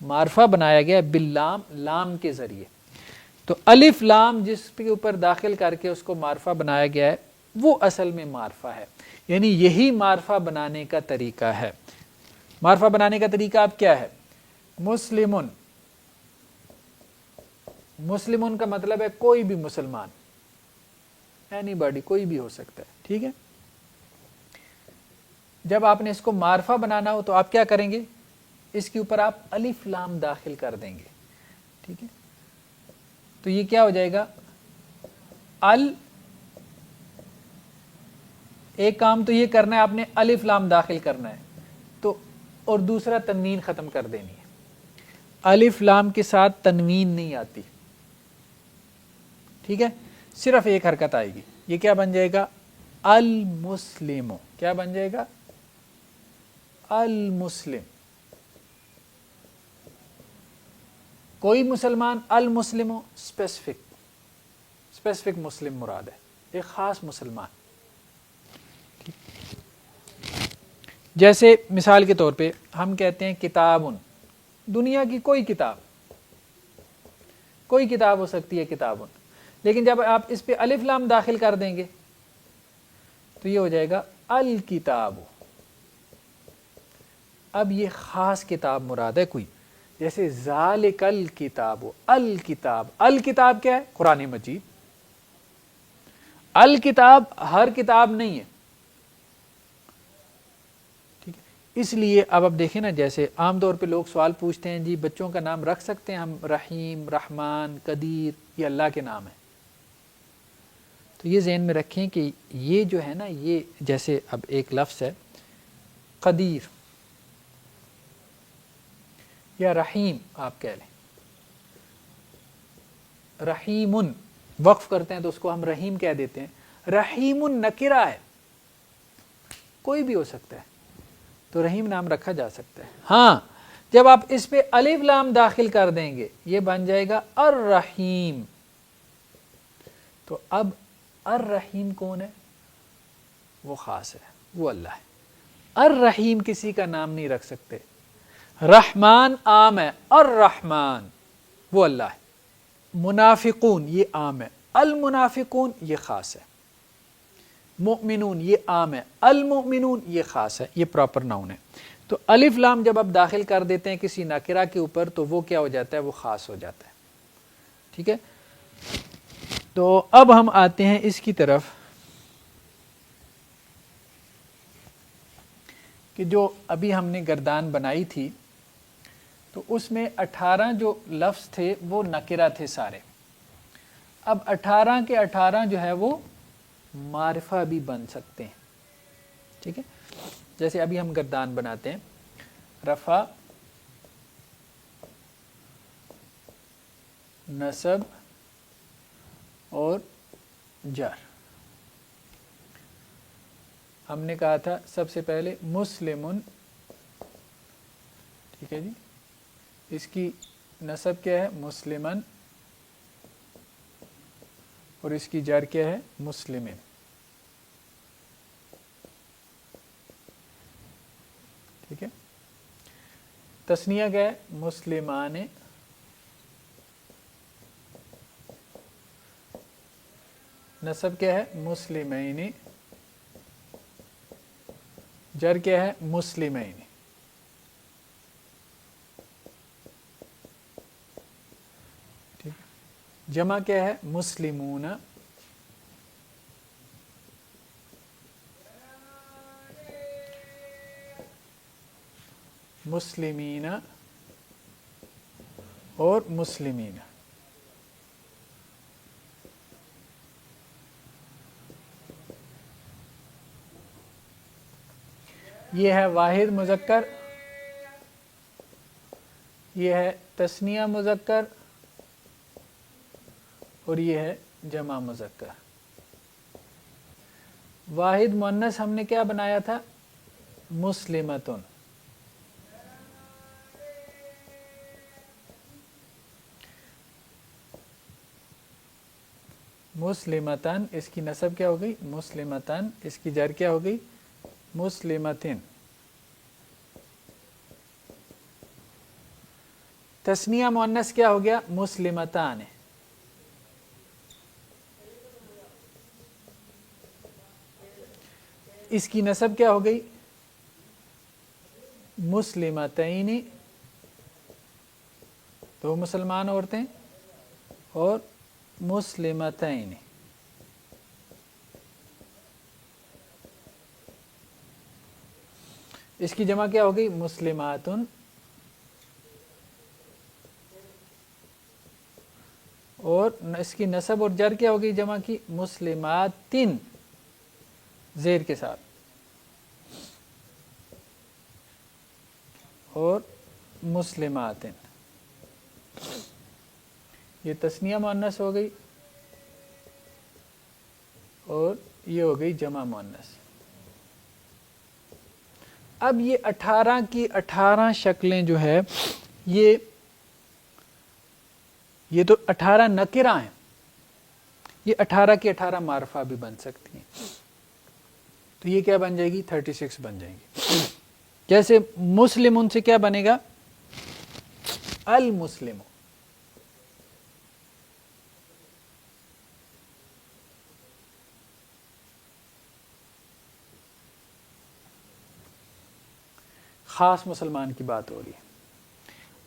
معرفہ بنایا گیا ہے باللام، لام کے ذریعے. تو الف لام جس کے اوپر داخل کر کے اس کو معرفہ بنایا گیا ہے وہ اصل میں معرفہ ہے. یعنی یہی معرفہ بنانے کا طریقہ ہے. معرفہ بنانے کا طریقہ اب کیا ہے؟ مسلمن، مسلمن کا مطلب ہے کوئی بھی مسلمان، اینی باڈی، کوئی بھی ہو سکتا ہے. ٹھیک ہے، جب آپ نے اس کو معرفہ بنانا ہو تو آپ کیا کریں گے؟ اس کے اوپر آپ الف لام داخل کر دیں گے. ٹھیک ہے، تو یہ کیا ہو جائے گا؟ ایک کام تو یہ کرنا ہے آپ نے الف لام داخل کرنا ہے، تو اور دوسرا تنوین ختم کر دینی ہے. الف لام کے ساتھ تنوین نہیں آتی. ٹھیک ہے، صرف ایک حرکت آئے گی. یہ کیا بن جائے گا؟ المسلم. کیا بن جائے گا؟ المسلم، کوئی مسلمان. المسلم اسپیسیفک مسلم مراد ہے، ایک خاص مسلمان. جیسے مثال کے طور پہ ہم کہتے ہیں کتابن، دنیا کی کوئی کتاب ہو سکتی ہے کتابن، لیکن جب آپ اس پہ الف لام داخل کر دیں گے تو یہ ہو جائے گا الکتاب. اب یہ خاص کتاب مراد ہے کوئی، جیسے ذالک الکتاب، الکتاب کیا ہے؟ قرآن مجید. الکتاب ہر کتاب نہیں ہے. ٹھیک ہے، اس لیے اب دیکھیں نا، جیسے عام طور پہ لوگ سوال پوچھتے ہیں جی بچوں کا نام رکھ سکتے ہیں ہم؟ رحیم، رحمان، قدیر، یہ اللہ کے نام ہیں. تو یہ ذہن میں رکھیں کہ یہ جو ہے نا، یہ جیسے اب ایک لفظ ہے قدیر یا رحیم، آپ کہہ لیں رحیمن، وقف کرتے ہیں تو اس کو ہم رحیم کہہ دیتے ہیں. رحیمن نکرہ ہے، کوئی بھی ہو سکتا ہے، تو رحیم نام رکھا جا سکتا ہے. ہاں، جب آپ اس پہ الف لام داخل کر دیں گے یہ بن جائے گا الرحیم. تو اب الرحیم کون ہے؟ وہ خاص ہے، وہ اللہ ہے. الرحیم کسی کا نام نہیں رکھ سکتے. رحمان عام ہے، الرحمن وہ اللہ ہے. منافقون یہ عام ہے، المنافقون یہ خاص ہے. مؤمنون یہ عام ہے، المؤمنون یہ خاص ہے، یہ پراپر ناؤن ہے. تو الف لام جب آپ داخل کر دیتے ہیں کسی نکرہ کے اوپر تو وہ کیا ہو جاتا ہے؟ وہ خاص ہو جاتا ہے. ٹھیک ہے، تو اب ہم آتے ہیں اس کی طرف کہ جو ابھی ہم نے گردان بنائی تھی تو اس میں 18 جو لفظ تھے وہ نکرہ تھے سارے. اب 18 کے 18 جو ہے وہ معرفہ بھی بن سکتے ہیں. ٹھیک ہے، جیسے ابھی ہم گردان بناتے ہیں، رفع، نصب اور جر. ہم نے کہا تھا سب سے پہلے مسلمن. ٹھیک ہے جی، اس کی نصب کیا ہے؟ مسلمن، اور اس کی جر کیا ہے؟ مسلمن. ٹھیک ہے، تسنیہ کیا ہے؟ مسلمان. نصب کیا ہے؟ مسلمین. جر کیا ہے؟ مسلمین. ٹھیک ہے، جمع کیا ہے؟ مسلمون. مسلمین اور مسلمین. یہ ہے واحد مذکر یہ ہے تثنیہ مذکر اور یہ ہے جمع مذکر. واحد مؤنث ہم نے کیا بنایا تھا؟ مسلمتن. مسلمتن اس کی نسب کیا ہو گئی؟ مسلمتن. اس کی جر کیا ہو گئی؟ مسلمتن. تثنیہ مؤنث کیا ہو گیا؟ مسلمتان. اس کی نسب کیا ہو گئی؟ مسلمتین، دو مسلمان عورتیں، اور مسلمتین. اس کی جمع کیا ہو گئی؟ مسلماتن. اور اس کی نسب اور جر کیا ہوگی جمع کی؟ مسلماتن زیر کے ساتھ. اور مسلماتن. یہ تثنیہ مؤنث ہو گئی اور یہ ہو گئی جمع مؤنث. اب یہ 18 کی 18 شکلیں جو ہے یہ تو 18 نکرہ ہیں، یہ 18 کی 18 معرفہ بھی بن سکتی ہیں. تو یہ کیا بن جائے گی؟ 36 بن جائیں گی. جیسے مسلم ان سے کیا بنے گا؟ المسلم. خاص مسلمان کی بات ہو رہی ہے.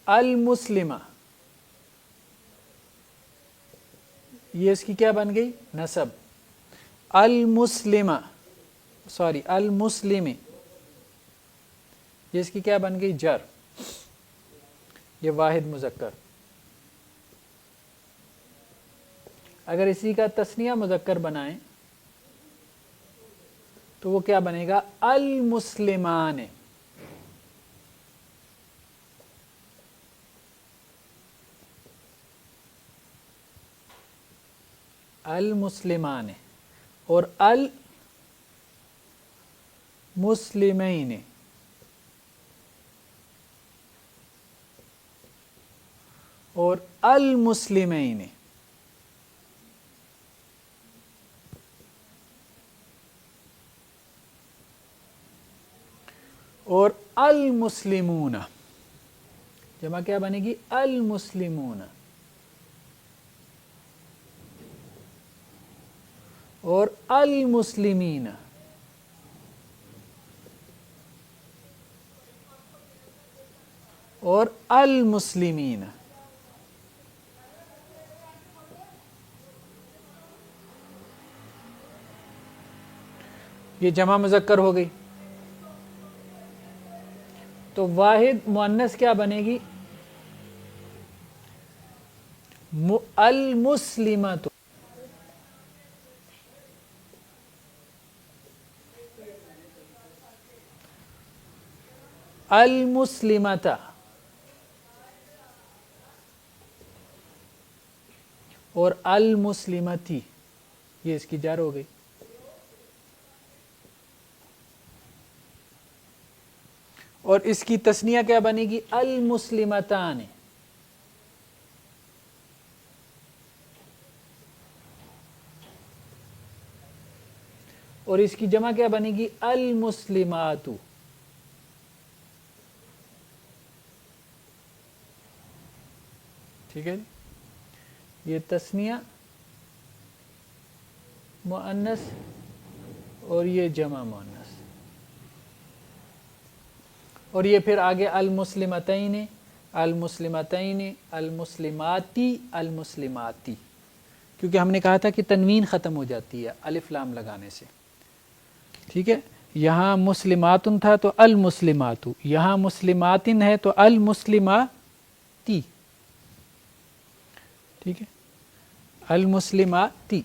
المسلمہ، یہ اس کی کیا بن گئی؟ نسب. المسلمہ، سوری المسلمی، یہ اس کی کیا بن گئی؟ جر. یہ واحد مذکر. اگر اسی کا تثنیہ مذکر بنائیں تو وہ کیا بنے گا؟ المسلمان. المسلمان اور المسلمین. اور المسلمین. اور المسلمون. جمع کیا بنے گی؟ المسلمون. اور المسلمین. اور المسلمین. یہ جمع مذکر ہو گئی. تو واحد مؤنث کیا بنے گی؟ المسلمۃ. المسلمۃ. اور المسلمتی، یہ اس کی جر ہو گئی. اور اس کی تثنیہ کیا بنے گی؟ المسلمتان. اور اس کی جمع کیا بنے گی؟ المسلمات. ٹھیک ہے جی. یہ تثنیہ مؤنث اور یہ جمع مؤنث. اور یہ پھر آگے المسلمتین، المسلمتین، المسلماتی، المسلماتی. کیونکہ ہم نے کہا تھا کہ تنوین ختم ہو جاتی ہے الف لام لگانے سے. ٹھیک ہے. یہاں مسلماتن تھا تو المسلمات، یہاں مسلماتن ہے تو المسلماتی. ٹھیک ہے. المسلماتی.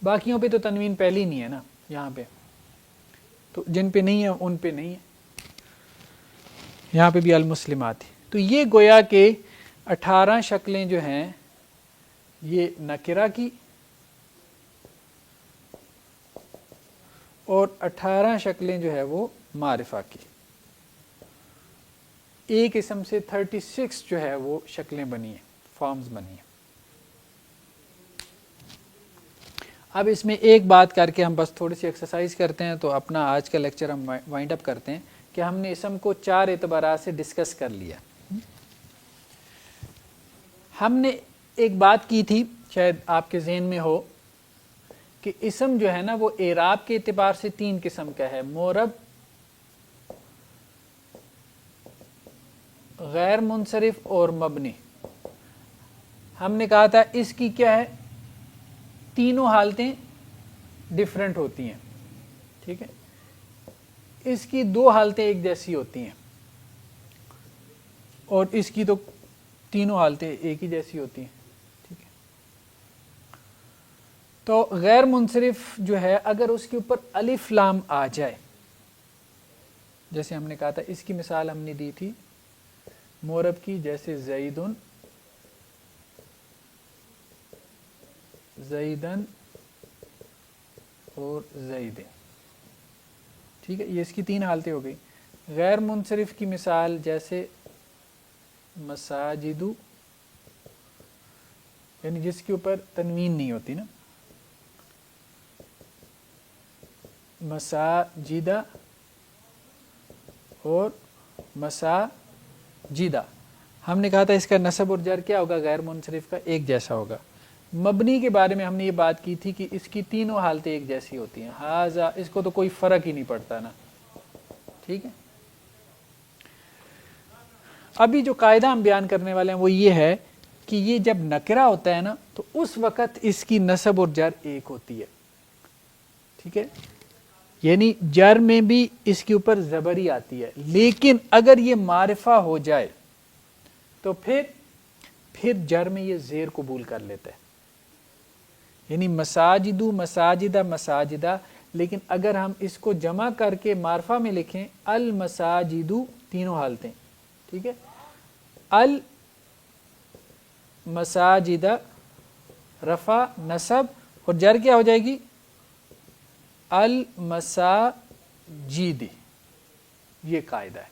باقیوں پہ تو تنوین پہلی نہیں ہے نا یہاں پہ. تو جن پہ نہیں ہے ان پہ نہیں ہے. یہاں پہ بھی المسلمات. تو یہ گویا کہ 18 شکلیں جو ہیں یہ نکرہ کی اور 18 شکلیں جو ہے وہ معرفہ کی. ایک اسم سے 36 جو ہے وہ شکلیں بنی ہیں, فارمز بنی ہیں. اب اس میں ایک بات کر کے ہم بس تھوڑی سی ایکسرسائز کرتے ہیں تو اپنا آج کا لیکچر ہم وائنڈ اپ کرتے ہیں کہ ہم نے اسم کو 4 اعتبارات سے ڈسکس کر لیا. ہم نے ایک بات کی تھی, شاید آپ کے ذہن میں ہو, کہ اسم جو ہے نا وہ اعراب کے اعتبار سے 3 قسم کا ہے, معرب, غیر منصرف اور مبنی. ہم نے کہا تھا اس کی کیا ہے, تینوں حالتیں ڈفرینٹ ہوتی ہیں, ٹھیک ہے. اس کی 2 حالتیں ایک جیسی ہوتی ہیں اور اس کی تو تینوں حالتیں ایک ہی جیسی ہوتی ہیں, ٹھیک ہے. تو غیر منصرف جو ہے اگر اس کے اوپر الف لام آ جائے, جیسے ہم نے کہا تھا, اس کی مثال ہم نے دی تھی معرب کی, جیسے زیدن, زیدن اور زیدن, ٹھیک ہے. یہ اس کی 3 حالتیں ہو گئی. غیر منصرف کی مثال جیسے مساجدو, یعنی جس کے اوپر تنوین نہیں ہوتی نا, مساجدہ اور مساجدہ. ہم نے کہا تھا اس کا نصب اور جر کیا ہوگا, غیر منصرف کا ایک جیسا ہوگا. مبنی کے بارے میں ہم نے یہ بات کی تھی کہ اس کی تینوں حالتیں ایک جیسی ہوتی ہیں, ہاذا, اس کو تو کوئی فرق ہی نہیں پڑتا نا, ٹھیک ہے. ابھی جو قاعدہ ہم بیان کرنے والے ہیں وہ یہ ہے کہ یہ جب نکرہ ہوتا ہے نا تو اس وقت اس کی نصب اور جر ایک ہوتی ہے, ٹھیک ہے. یعنی جر میں بھی اس کے اوپر زبری آتی ہے, لیکن اگر یہ معرفہ ہو جائے تو پھر جر میں یہ زیر قبول کر لیتا ہے. یعنی مساجدو, مساجدہ, مساجدہ, لیکن اگر ہم اس کو جمع کر کے معرفہ میں لکھیں المساجدو, تینوں حالتیں, ٹھیک ہے. المساجدہ, رفع, نصب اور جر کیا ہو جائے گی, المساجد. یہ قاعدہ ہے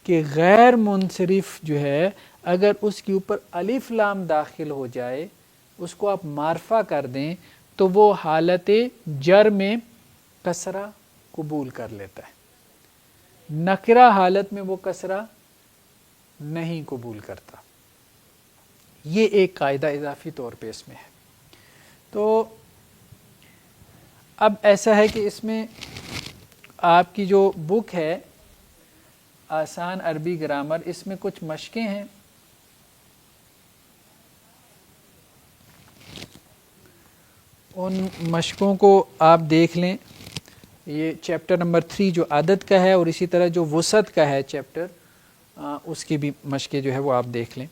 کہ غیر منصرف جو ہے اگر اس کے اوپر الف لام داخل ہو جائے, اس کو آپ معرفہ کر دیں تو وہ حالت جر میں کسرہ قبول کر لیتا ہے. نکرہ حالت میں وہ کسرہ نہیں قبول کرتا. یہ ایک قاعدہ اضافی طور پہ اس میں ہے. تو اب ایسا ہے کہ اس میں آپ کی جو بک ہے آسان عربی گرامر, اس میں کچھ مشقیں ہیں. ان مشقوں کو آپ دیکھ لیں. یہ چیپٹر نمبر 3 جو عدد کا ہے اور اسی طرح جو وسعت کا ہے چیپٹر, اس کی بھی مشقیں جو ہے وہ آپ دیکھ لیں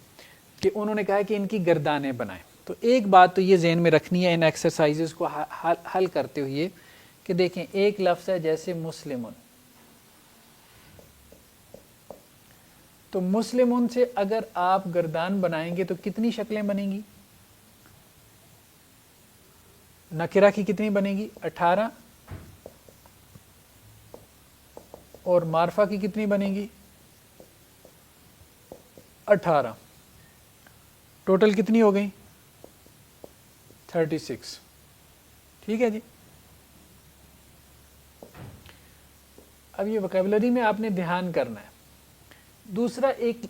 کہ انہوں نے کہا کہ ان کی گردانیں بنائیں. تو ایک بات تو یہ ذہن میں رکھنی ہے ان ایکسرسائزز کو حل کرتے ہوئے کہ دیکھیں ایک لفظ ہے جیسے مسلمن, تو مسلمن سے اگر آپ گردان بنائیں گے تو کتنی شکلیں بنیں گی؟ نکرہ کی کتنی بنے گی؟ 18. اور معرفہ کی کتنی بنے گی؟ 18. ٹوٹل کتنی ہو گئی؟ 36. ٹھیک ہے جی. اب یہ وکیبلری میں آپ نے دھیان کرنا ہے. دوسرا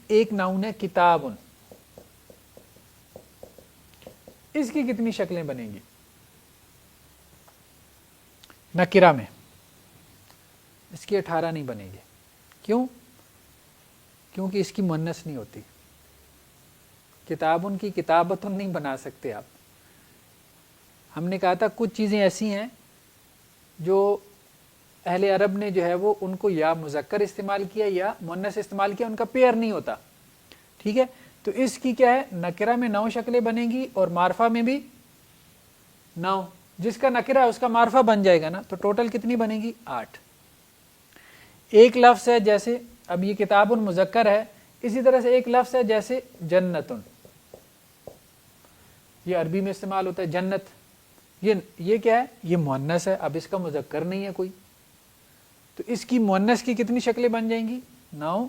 ایک ناؤن ہے کتابن, اس کی کتنی شکلیں بنیں گی نکرہ میں؟ اس کی 18 نہیں بنے گی. کیوں؟ کیونکہ اس کی مؤنث نہیں ہوتی. کتابن کی کتابتن نہیں بنا سکتے آپ. ہم نے کہا تھا کچھ چیزیں ایسی ہیں جو اہل عرب نے جو ہے وہ ان کو یا مذکر استعمال کیا یا مؤنث استعمال کیا, ان کا پیئر نہیں ہوتا, ٹھیک ہے. تو اس کی کیا ہے, نکرہ میں 9 شکلیں بنے گی اور معرفہ میں بھی 9. جس کا نکرہ ہے اس کا معرفہ بن جائے گا نا, تو ٹوٹل کتنی بنے گی؟ 8. ایک لفظ ہے جیسے اب یہ کتاب مذکر ہے، اسی طرح سے ایک لفظ ہے جیسے جنتن، یہ عربی میں استعمال ہوتا ہے جنت، یہ کیا ہے؟ یہ مؤنث ہے، اب اس کا مذکر نہیں ہے کوئی، تو اس کی مؤنث کی کتنی شکلیں بن جائیں گی؟ 9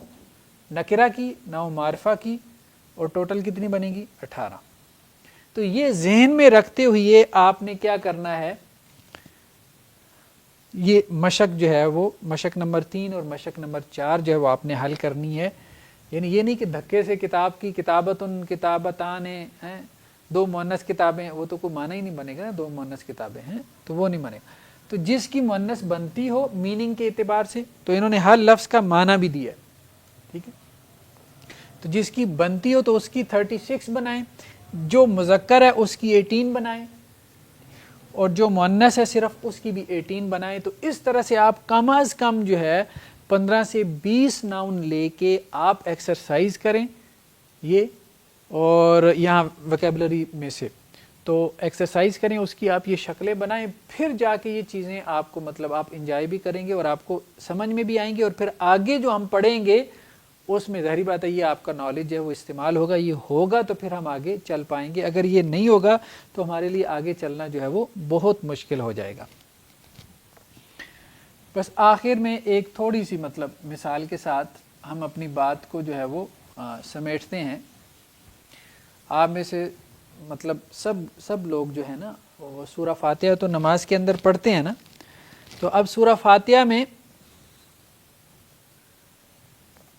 نکرہ کی، 9 معرفہ کی، اور ٹوٹل کتنی بنے گی؟ 18۔ تو یہ ذہن میں رکھتے ہوئے آپ نے کیا کرنا ہے، یہ مشق جو ہے وہ مشق نمبر 3 اور مشق نمبر 4 جو ہے وہ آپ نے حل کرنی ہے۔ یعنی یہ نہیں کہ دھکے سے کتاب کی کتابتن کتابتان ہیں، 2 مؤنث کتابیں، وہ تو کوئی معنی ہی نہیں بنے گا نا، 2 مؤنث کتابیں ہیں تو وہ نہیں بنے گا۔ تو جس کی مؤنث بنتی ہو میننگ کے اعتبار سے، تو انہوں نے ہر لفظ کا معنی بھی دیا ہے، ٹھیک ہے، تو جس کی بنتی ہو تو اس کی 36 بنائیں، جو مذکر ہے اس کی 18 بنائیں، اور جو مؤنث ہے صرف اس کی بھی 18 بنائیں۔ تو اس طرح سے آپ کم از کم جو ہے 15 سے 20 ناؤن لے کے آپ ایکسرسائز کریں یہ، اور یہاں ویکیبلری میں سے تو ایکسرسائز کریں، اس کی آپ یہ شکلیں بنائیں، پھر جا کے یہ چیزیں آپ کو مطلب آپ انجوائے بھی کریں گے اور آپ کو سمجھ میں بھی آئیں گے، اور پھر آگے جو ہم پڑھیں گے اس میں ظاہری بات ہے یہ آپ کا نالج ہے وہ استعمال ہوگا، یہ ہوگا تو پھر ہم آگے چل پائیں گے، اگر یہ نہیں ہوگا تو ہمارے لیے آگے چلنا جو ہے وہ بہت مشکل ہو جائے گا۔ بس آخر میں ایک تھوڑی سی مطلب مثال کے ساتھ ہم اپنی بات کو جو ہے وہ سمیٹتے ہیں۔ آپ میں سے مطلب سب لوگ جو ہے نا وہ سورہ فاتحہ تو نماز کے اندر پڑھتے ہیں نا، تو اب سورہ فاتحہ میں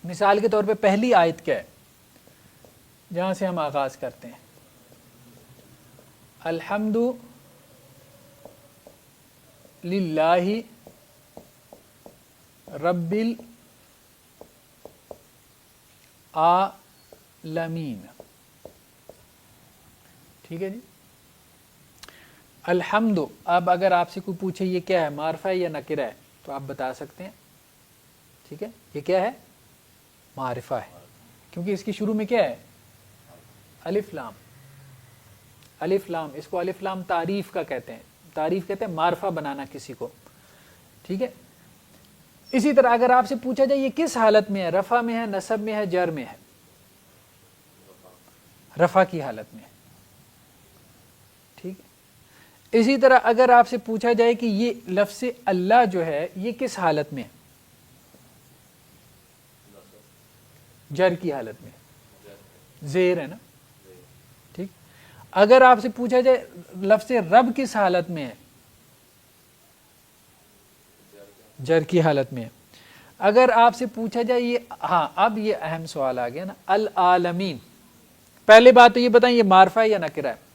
مثال کے طور پہ پہلی آیت کیا ہے جہاں سے ہم آغاز کرتے ہیں؟ الحمد للہ رب العالمین، ٹھیک ہے جی۔ الحمد، اب اگر آپ سے کوئی پوچھے یہ کیا ہے، معرفہ ہے یا نکرہ ہے، تو آپ بتا سکتے ہیں، ٹھیک ہے، یہ کیا ہے؟ معرفہ ہے، کیونکہ اس کی شروع میں کیا ہے؟ الف لام، الف لام، اس کو الف لام تعریف کا کہتے ہیں، تعریف کہتے ہیں معرفہ بنانا کسی کو، ٹھیک ہے۔ اسی طرح اگر آپ سے پوچھا جائے یہ کس حالت میں ہے، رفع میں ہے، نصب میں ہے، جر میں ہے؟ رفع کی حالت میں ہے، ٹھیک ہے۔ اسی طرح اگر آپ سے پوچھا جائے کہ یہ لفظ اللہ جو ہے یہ کس حالت میں ہے؟ جر کی حالت میں، زیر ہے نا، ٹھیک۔ اگر آپ سے پوچھا جائے لفظ رب کس حالت میں ہے؟ جر کی حالت میں ہے۔ اگر آپ سے پوچھا جائے یہ، ہاں اب یہ اہم سوال آ گیا نا، العالمین، پہلے بات تو یہ بتائیں یہ معرفہ ہے یا نکرہ ہے؟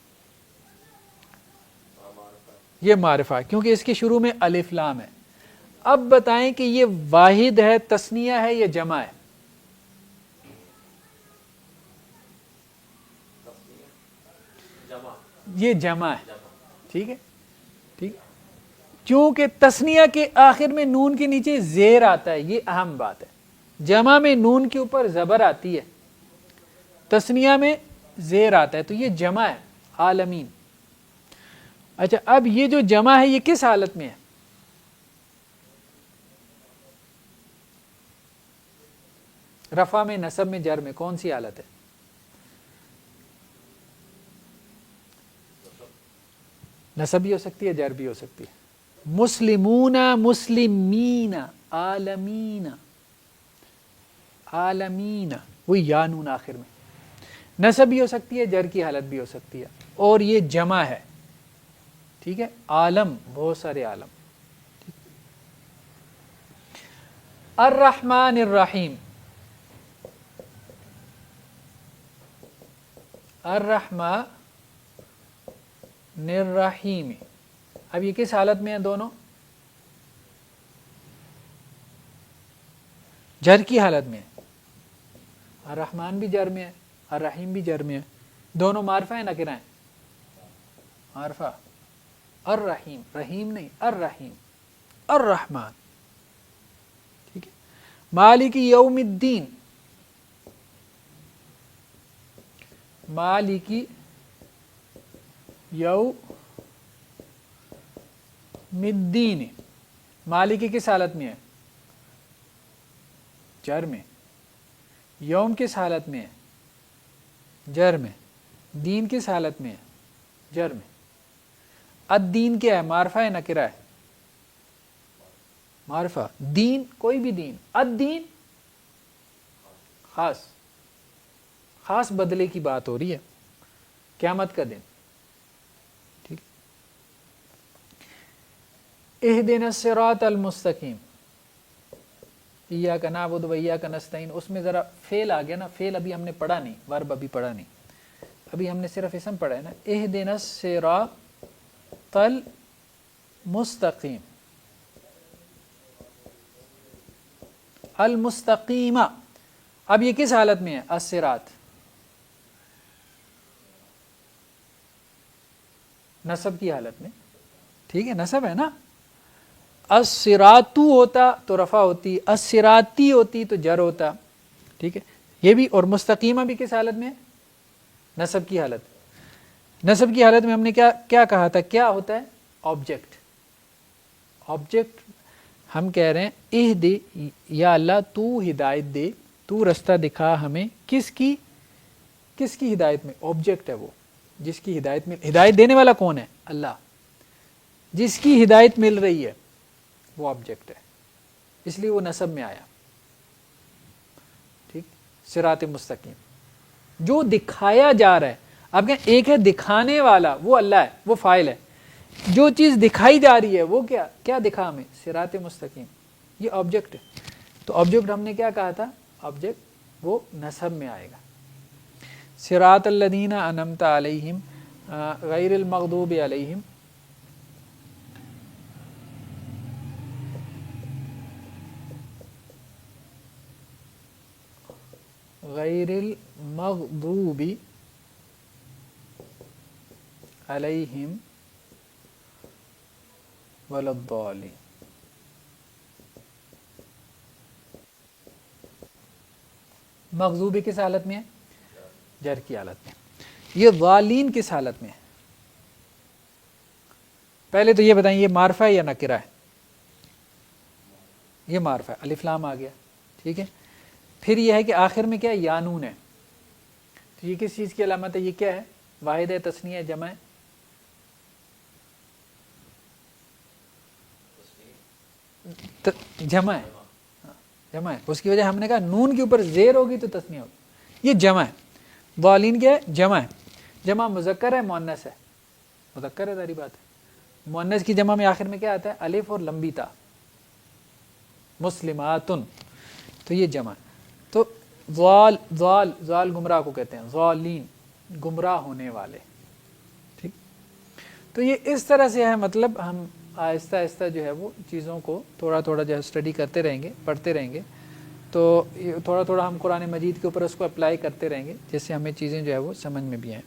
یہ معرفہ ہے کیونکہ اس کے شروع میں الف لام ہے۔ اب بتائیں کہ یہ واحد ہے، تثنیہ ہے یا جمع ہے؟ یہ جمع ہے، ٹھیک ہے، ٹھیک، کیونکہ تثنیہ کے آخر میں نون کے نیچے زیر آتا ہے، یہ اہم بات ہے۔ جمع میں نون کے اوپر زبر آتی ہے، تثنیہ میں زیر آتا ہے، تو یہ جمع ہے، عالمین۔ اچھا اب یہ جو جمع ہے یہ کس حالت میں ہے؟ رفع میں، نصب میں، جر میں، کون سی حالت ہے؟ نصب بھی ہو سکتی ہے، جر بھی ہو سکتی ہے۔ مسلمون، مسلمین، عالمین، عالمین، وہی یا نون آخر میں، نصب بھی ہو سکتی ہے، جر کی حالت بھی ہو سکتی ہے، اور یہ جمع ہے، ٹھیک ہے، عالم، بہت سارے عالم۔ الرحمن الرحیم، الرحمن الرحیم، اب یہ کس حالت میں ہیں دونوں؟ جر کی حالت میں ہے، الرحمن بھی جر میں ہے، الرحیم بھی جر میں ہے، دونوں معرفہ ہیں نکرہ ہیں؟ معرفہ، الرحیم، رحیم نہیں، الرحیم، الرحمن، ٹھیک ہے۔ مالک یوم الدین، مالک یوم الدین، مالک کس حالت میں ہے؟ جر میں. یوم کس حالت میں ہے؟ جر میں. دین کس حالت میں ہے؟ جر میں. الدین کیا ہے؟ معرفہ ہے نکرہ ہے؟ معرفہ. دین کوئی بھی دین. الدین خاص، خاص بدلے کی بات ہو رہی ہے، قیامت کا دن. ٹھیک. اہدنا الصراط المستقیم، ایاک نعبد و ایاک نستعین. اس میں ذرا فعل آ گیا نا، فعل ابھی ہم نے پڑھا نہیں، ورب ابھی پڑھا نہیں، ابھی ہم نے صرف اسم پڑھا ہے نا. اہدنا الصراط المستقیم، المستقیم. اب یہ کس حالت میں ہے؟ الصراط. نصب کی حالت میں. ٹھیک ہے، نصب ہے نا. الصراط ہوتا تو رفع ہوتی، الصراطی ہوتی تو جر ہوتا. ٹھیک ہے، یہ بھی. اور مستقیمہ بھی کس حالت میں ہے؟ نصب کی حالت. نصب کی حالت میں ہم نے کیا کہا تھا؟ کیا ہوتا ہے؟ آبجیکٹ. آبجیکٹ ہم کہہ رہے ہیں اہ دے، یا اللہ تو ہدایت دے، تو رستہ دکھا ہمیں. کس کی؟ کس کی ہدایت میں؟ آبجیکٹ ہے وہ جس کی ہدایت میں. ہدایت دینے والا کون ہے؟ اللہ. جس کی ہدایت مل رہی ہے وہ آبجیکٹ ہے، اس لیے وہ نصب میں آیا. ٹھیک. صراط مستقیم جو دکھایا جا رہا ہے. آپ کہیں ایک ہے دکھانے والا، وہ اللہ ہے، وہ فاعل ہے. جو چیز دکھائی جا رہی ہے وہ کیا دکھا ہمیں؟ صراط مستقیم. یہ آبجیکٹ ہے. تو آبجیکٹ ہم نے کیا کہا تھا؟ آبجیکٹ وہ نصب میں آئے گا. صراط الذین انعمت علیہم غیر المغضوب علیہم غیر المغضوب علیہم ولا الضالین. مغضوب کس حالت میں ہے؟ جر کی حالت میں. یہ ضالین کس حالت میں ہے؟ پہلے تو یہ بتائیں یہ معرفہ ہے یا نکرہ ہے؟ یہ معرفہ ہے، الف لام آ گیا. ٹھیک ہے. پھر یہ ہے کہ آخر میں کیا ہے؟ یا نون ہے. تو یہ کس چیز کی علامت ہے؟ یہ کیا ہے؟ واحد ہے، تثنیہ ہے، جمع ہے؟ جمع ہے. جمع ہے. اس کی وجہ ہم نے کہا نون کے اوپر زیر ہوگی تو تثنیہ ہوگی. یہ جمع ہے. ضالین کیا ہے؟ جمع ہے. جمع مذکر ہے مؤنث ہے؟ مذکر ہے، ظاہری بات ہے. مؤنث کی جمع میں آخر میں کیا آتا ہے؟ الف اور لمبی تا. مسلماتن. تو یہ جمع. تو ضال گمراہ کو کہتے ہیں. ضالین گمراہ ہونے والے. ٹھیک. تو یہ اس طرح سے ہے. مطلب ہم آہستہ آہستہ جو ہے وہ چیزوں کو تھوڑا تھوڑا جو ہے اسٹڈی کرتے رہیں گے، پڑھتے رہیں گے. تو تھوڑا تھوڑا ہم قرآن مجید کے اوپر اس کو اپلائی کرتے رہیں گے، جس سے ہمیں چیزیں جو ہے وہ سمجھ میں بھی آئیں.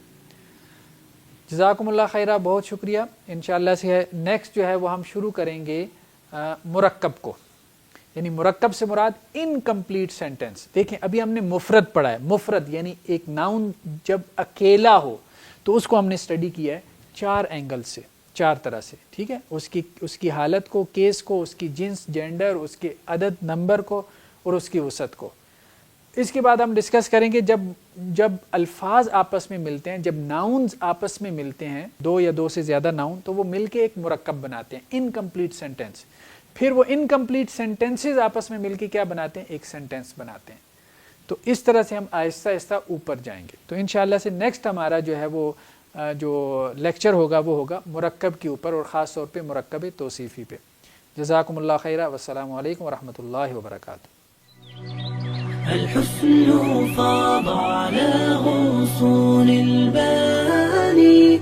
جزاکم اللہ خیرہ، بہت شکریہ. انشاءاللہ سے ہے نیکسٹ جو ہے وہ ہم شروع کریں گے مرکب کو. یعنی مرکب سے مراد انکمپلیٹ سینٹینس. دیکھیں ابھی ہم نے مفرد پڑھا ہے. مفرد یعنی ایک ناؤن جب اکیلا ہو تو اس کو ہم نے اسٹڈی کیا ہے 4 اینگل سے، 4 طرح سے. ٹھیک ہے. اس کی حالت کو، کیس کو، اس کی جنس، جینڈر، اس کے عدد، نمبر کو، اور اس کی وسعت کو. اس کے بعد ہم ڈسکس کریں گے جب الفاظ آپس میں ملتے ہیں، جب ناؤنز آپس میں ملتے ہیں، 2 یا 2 سے زیادہ ناؤن، تو وہ مل کے ایک مرکب بناتے ہیں، انکمپلیٹ سینٹینس. پھر وہ انکمپلیٹ سینٹینسز آپس میں مل کے کیا بناتے ہیں؟ ایک سینٹینس بناتے ہیں. تو اس طرح سے ہم آہستہ آہستہ اوپر جائیں گے. تو انشاءاللہ سے نیکسٹ ہمارا جو ہے وہ جو لیکچر ہوگا وہ ہوگا مرکب کے اوپر، اور خاص طور پہ مرکب توصیفی پہ. جزاکم اللہ خیرہ، والسلام علیکم ورحمۃ اللہ وبرکاتہ. الحسن فاض على غصون الباني